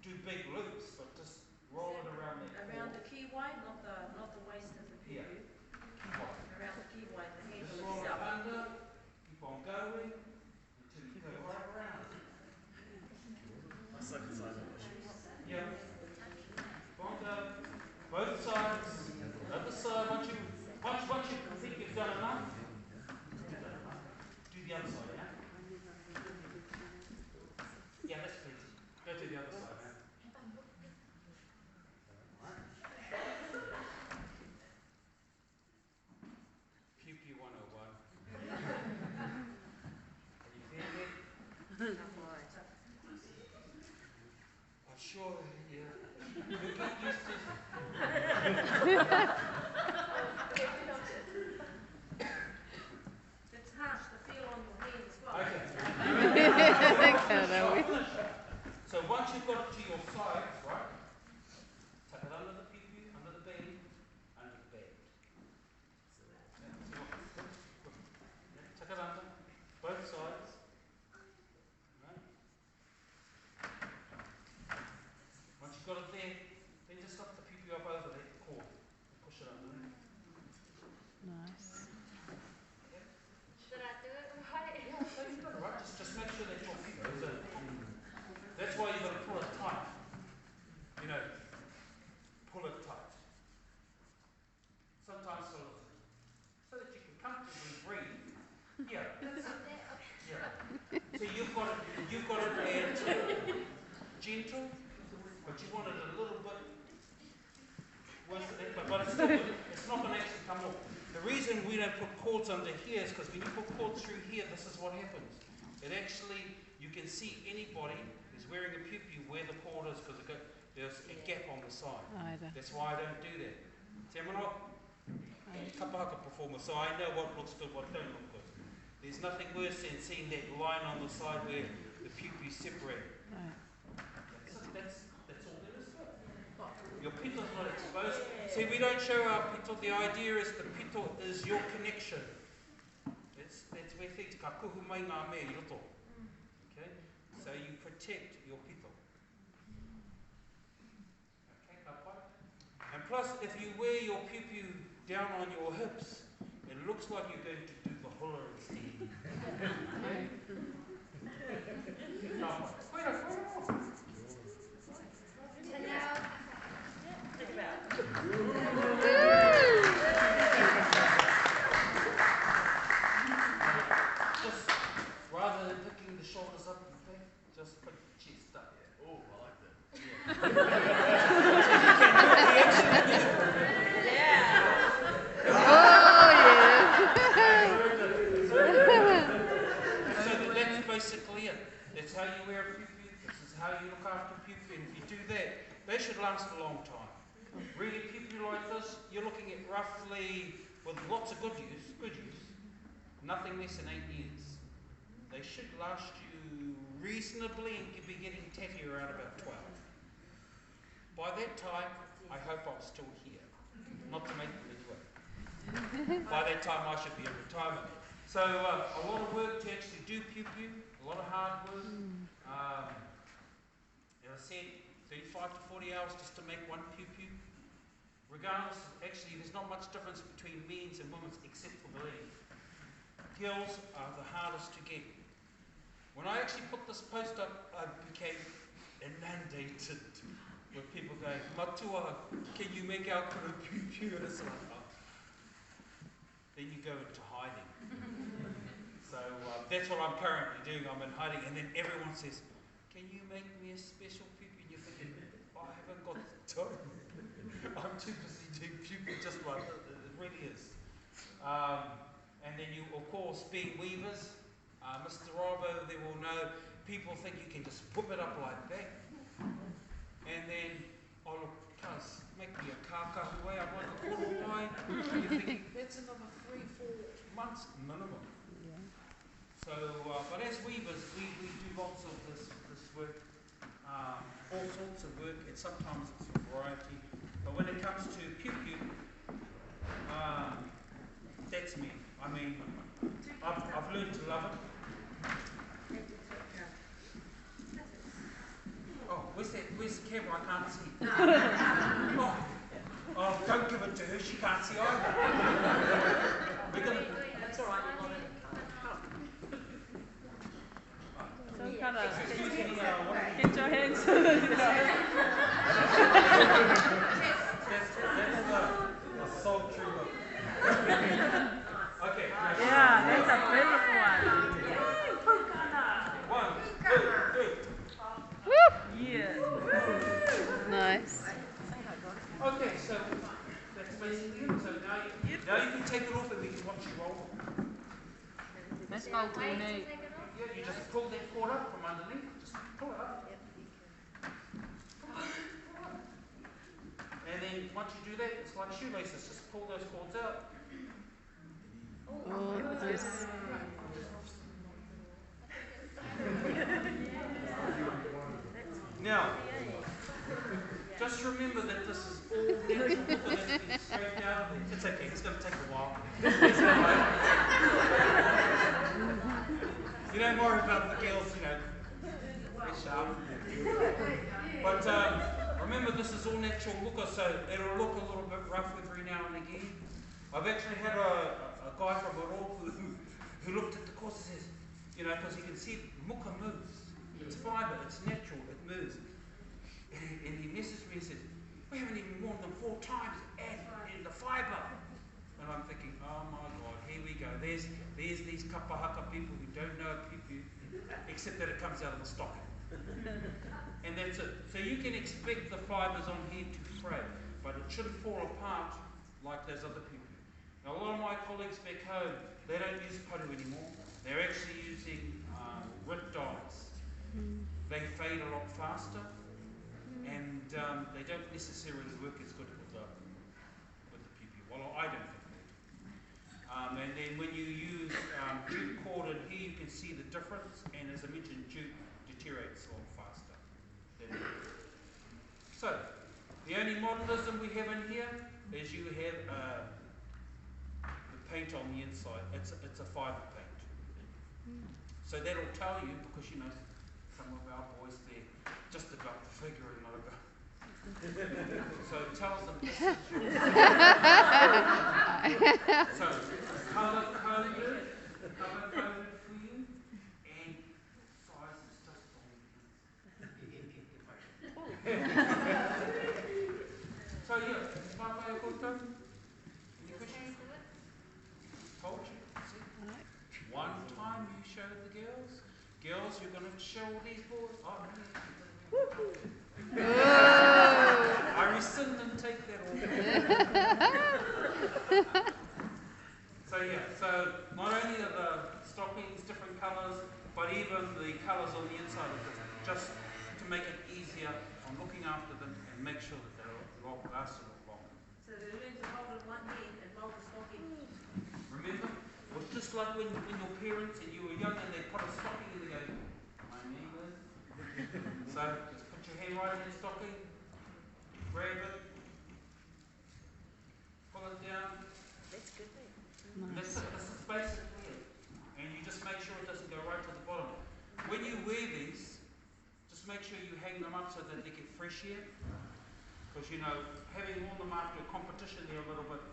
do big loops, but just roll it around that Around cord. the kiwi, not the waist of the piupiu. Yeah. Around the kiwi, the handle Just roll it itself. under, keep on going, until you go right around. My second side of my shoes. Yeah. Keep on going. Both sides. Other side. Once you think you've done enough, do the other side, yeah? Yeah, that's plenty. Go to the other side, man. Alright. Piupiu 101. Are you feeling it? I'm sure, yeah. You'll get used to It's harsh to feel on your hand as well. Okay. So once you've got it to your sides, right? Tuck it under the piupiu, under the band, under the band. Tuck it under, both sides. Right? Once you've got it there, then just lift the piupiu up over that cord and push it underneath. Nice. Did I do it right? Yeah, so you've got it right. Just make sure that your piupiu is in. That's why you've got to pull it tight. You know, pull it tight. Sometimes so that you can comfortably breathe. Yeah, that's it. Yeah. So you've got it there gentle, but you want it a little bit worse than that, but it's still good. It's not going to actually come off. The reason we don't put cords under here is because when you put cords through here, this is what happens. It actually, you can see anybody who's wearing a piupiu where the cord is, because there's a gap on the side. That's why I don't do that. See, I'm not a Kapahaka performer, so I know what looks good, what don't look good. There's nothing worse than seeing that line on the side where the piupiu be separated. Right. That's all there is to it. Your pito is not exposed. See, we don't show our pito. The idea is the pito is your connection. That's where things ka kuhu mai ngā mea I roto. Okay? So you protect your pito. Okay, ka pai? And plus, if you wear your piupiu down on your hips, it looks like you're going to do the hula instead. Okay? Ka pai. Koira, koira. Just rather than picking the shoulders up and back, just put the chest up. Yeah. Oh, I like that. So that's basically it. That's how you wear a piupiu. This is how you look after piupiu. And if you do that, they should last a long time. Really, piupiu like this, you're looking at roughly, with lots of good use, nothing less than 8 years. They should last you reasonably and you'll be getting tatty around about 12. By that time, I hope I'm still here. Not to make them anyway. By that time, I should be in retirement. So, a lot of work to actually do piupiu, a lot of hard work. As I said, 35 to 40 hours just to make one piupiu. Regardless, actually, there's not much difference between men's and women's except for the leg. Girls are the hardest to get. When I actually put this post up, I became inundated with people going, Matua, can you make our kura piupiu? And it's like, oh. Then you go into hiding. So that's what I'm currently doing. I'm in hiding, and then everyone says, can you make me a special piupiu? And you're thinking, I haven't got the time. I'm too busy doing piupiu just like it really is. And then you, of course, being weavers, Mr. Robbo, they will know, people think you can just whip it up like that. And then, oh look, cuz, make me a kākahu way, I'm like a koro mai. You're thinking, that's another 3-4 months minimum. Yeah. So, but as weavers, we do lots of this work, all sorts of work, and sometimes it's a variety. But when it comes to piupiu, that's me. I mean, I've learned to love it. Oh, where's the camera? I can't see. Oh, don't give it to her. She can't see either. We're gonna. That's all right, you want it. So kind of Excuse me. get your hands. That's the sultry look. Okay. Yeah, that's a beautiful one. One, two, three. Yeah. Nice. Okay, so that's basically it. So now you can take it off and we can watch you roll. Let's go to Yeah, you just pull that cord up from underneath. Just pull it up. And then once you do that, it's like shoelaces. Just pull those cords out. Oh, nice. Now, just remember that this is all natural water that's been scraped out of it. It's okay, it's going to take a while. You don't worry about the girls, they're sharp. But remember, this is all natural muka, so it'll look a little bit rough every now and again. I've actually had a guy from Rōpu who looked at the course and says, because you can see muka moves. It's fibre, it's natural, it moves. And he messaged me and said, we haven't even more than 4 times added in the fibre. And I'm thinking, oh my God, here we go. There's these Kapahaka people who don't know piupiu, except that it comes out of the stocking. And that's it. So you can expect the fibres on here to fray, but it shouldn't fall apart like those other people. Now, a lot of my colleagues back home, they don't use paru anymore. They're actually using rip dyes. They fade a lot faster, and they don't necessarily work as good with the piupiu. Well, I don't think they do. And then when you use jute cord in here, you can see the difference. And as I mentioned, jute deteriorates So, the only modernism we have in here is you have the paint on the inside. It's a fibre paint. So that'll tell you, because you know some of our boys, they're just about to figure it out. So it tells them this is your so colour coded for you, and size is just on the So yeah, Pāpai Koutou, any questions? Told you, see? One time you showed the girls, you're going to show all these boys. Oh, I rescind and take that all. So yeah, so not only are the stockings different colours, but even the colours on the inside of it, just to make it easier on looking after them and make sure that they're lasting long. So they learn to hold in one hand and mould the stocking. Remember? It was just like when your parents and you were young and they put a stocking and they go, my name is. So just put your hand right in the stocking, grab it, pull it down. That's good. This is basically it. And you just make sure it doesn't go right to the bottom. When you wear these, just make sure you hang them up so that they get fresh air. Because you know, having worn them after a competition, they're a little bit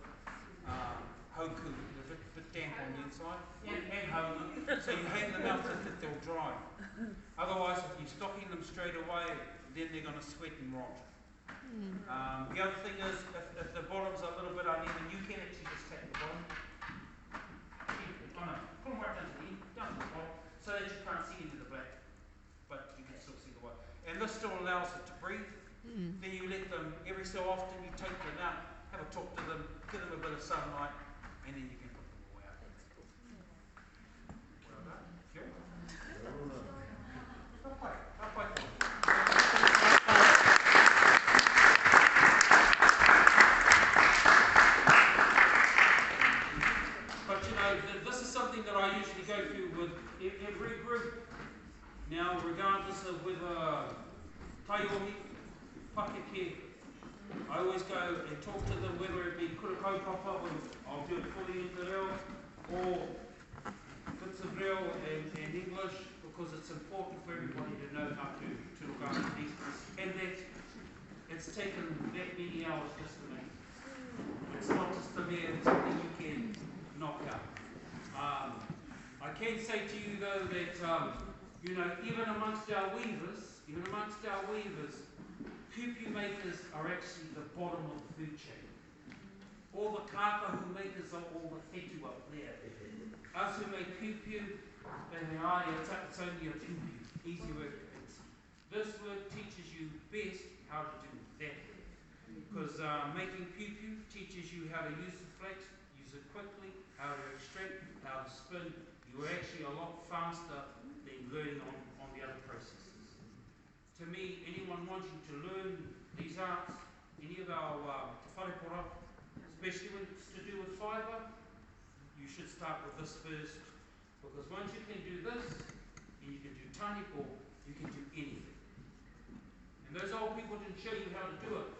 hoku, a bit damp on the inside, and hoku. So you hang them out so that they'll dry. Otherwise, if you're stocking them straight away, then they're going to sweat and rot. The other thing is, if the bottom's a little bit uneven, you can actually just tap the bottom. Put them right down to the bottom, so that you can't see into the black, but you can still see the white. And this still allows it to breathe. Then you let them, every so often you take them out, have a talk to them, give them a bit of sunlight, and then you can put them all out. Well done. Kia ora. But you know, this is something that I usually go through with every group. Now, regardless of whether taiongi, pakeke, I always go and talk to them, whether it be kura kaupapa, I'll do it fully in te reo, or bits of reo and English, because it's important for everybody to know how to look after these. And that it's taken that many hours just to make. It's not just a mere something you can knock out. I can say to you though that, you know, even amongst our weavers, Piupiu makers are actually the bottom of the food chain. All the kākahu makers are all the whetū up there. Us who make Piupiu, it's only a Piupiu, easy work. This work teaches you best how to do that. Because making Piupiu teaches you how to use the flax, use it quickly, how to extract, how to spin. You're actually a lot faster than learning on the other processes. To me, anyone wanting to learn these arts, any of our wharepora, especially when it's to do with fibre, you should start with this first. Because once you can do this, and you can do taniko, you can do anything. And those old people didn't show you how to do it.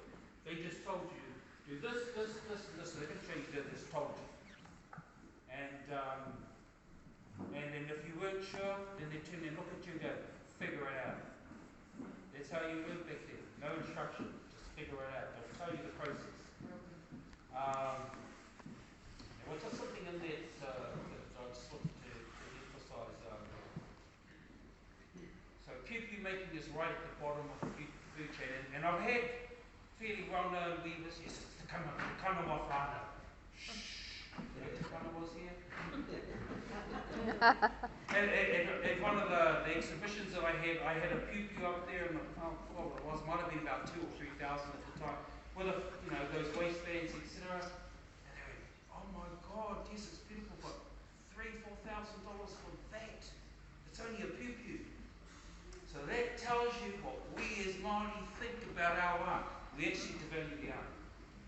They just told you, do this, this, this, and this. They didn't show you to do it, they just told you. And then if you weren't sure, then they turn and look at you and go, figure it out. That's how you learn back there. No instruction, just figure it out. They'll tell you the process. There was just something in that that I just wanted to emphasise. So Piupiu making is right at the bottom of the food chain. And I've had fairly well-known weavers. Yes, it's the Kaumatua whanau. Shh. You know what the whanau was here? And one of the exhibitions that I had a Piupiu up there, and might have been about 2,000 or 3,000 at the time, with those waistbands, etc. And they went, oh my God, yes, it's beautiful, but $3,000-4,000 for that. It's only a Piupiu. So that tells you what we as Māori think about our art. We actually devalue the art.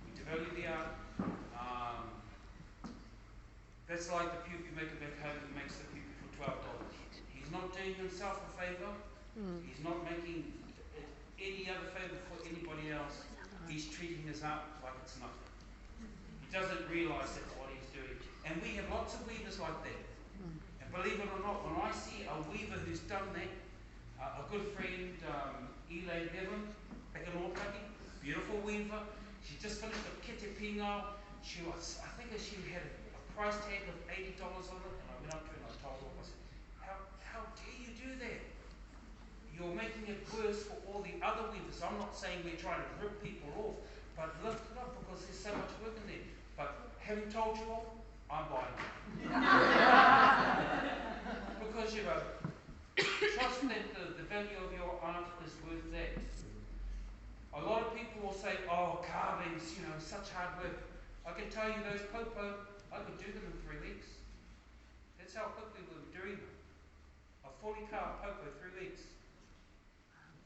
We devalue the art. That's like the Piupiu maker back home who makes the Piupiu for $12. He's not doing himself a favour. He's not making it. any other favour for anybody else, he's treating us out like it's nothing. He doesn't realise that's what he's doing. And we have lots of weavers like that. And believe it or not, when I see a weaver who's done that, a good friend, Elaine Bevan, back in Ōtaki, beautiful weaver, she just finished a kete pingao. She was, I think she had a price tag of $80 on it, and I went up to her and I told her, I said, how dare you do that? You're making it worse for all the other weavers. I'm not saying we're trying to rip people off, but lift it up because there's so much work in there. But having told you all, I'm buying it. Because, you know, trust that the value of your art is worth that. A lot of people will say, oh, carvings, you know, such hard work. I can tell you those popo, I could do them in 3 weeks. That's how quickly we were doing them. A 40 carve popo, 3 weeks.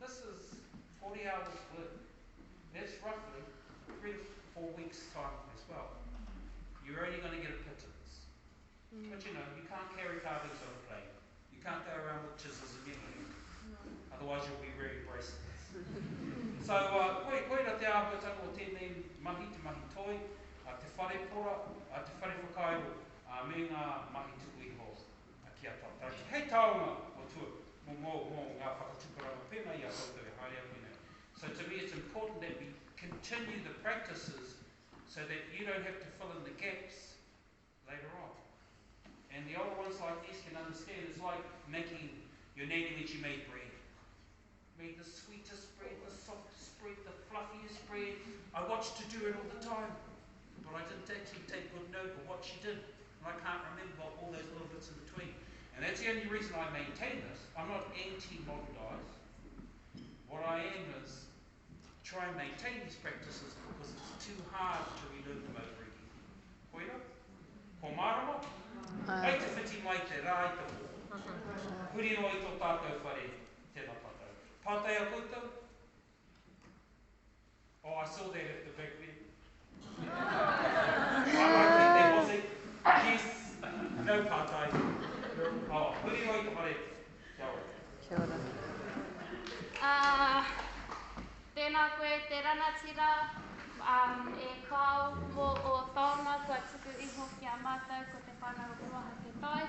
This is 40 hours work. That's roughly 3 to 4 weeks time as well. You're only going to get a pittance. But you know, you can't carry carvings on a plane. You can't go around with chisels in your hand. Otherwise you'll be wearing bracelets. So, koe na te āhuatanga o tēnei mahi, te mahi toi, te whare pora, te whare whakairo, me ngā mahi tuku iho ki a tātaki. Hei taonga o tua, mō ngā whakatukaranga pēnā i a koutou e haere pēnā. So to me it's important that we continue the practices so that you don't have to fill in the gaps later on. And the older ones like this can understand, it's like making your nanny when she made bread. Made the sweetest bread, the softest bread, the fluffiest bread. I watched her do it all the time, but I didn't actually take good note of what she did. And I can't remember all those little bits in between. And that's the only reason I maintain this. I'm not anti-modernise. What I am is try and maintain these practices because it's too hard to relearn them over again. Koina? Ko marama? Hei te whiti mai te rā i te pō. Huri no i tō tātou whare, tēnā tātou. Pātai a koutou? Oh, I saw that at the back there. I like that there was it. Yes. No pātai. Oh, huri no i te whare. Kia ora. Kia ora. Tēnā koe te rangatira, e kau mō o taonga, kua tuku iho ki a mātou ko te whanau Puuaha te tai.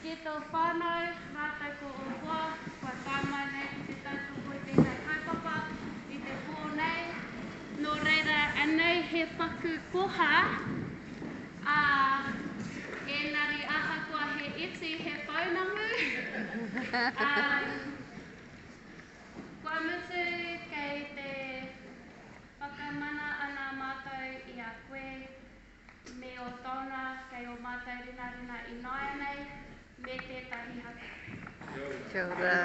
Ki tō whanau, rātou ko o hoa, kua tāmai nei ki te tātou koe tēnei kaupapa, i te pō nei. Nō reira, anei he whaku koha, engari ahakoa he iti he whaunamu. Kua mutu kei te whakamana ana mātou i a koe, me o tōna kei o mātou rina i Nayland, me tētahi haka. Kia ora.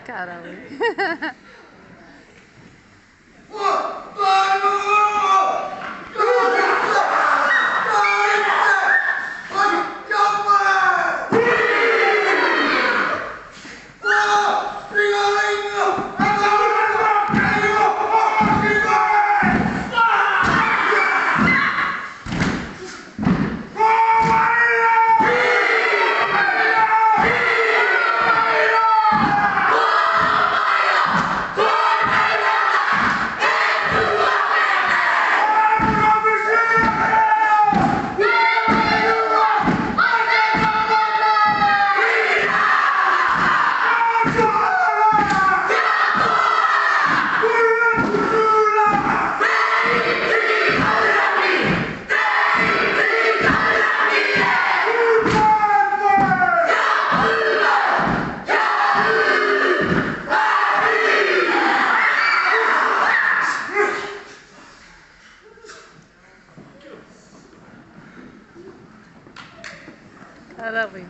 Karawi. Karawi.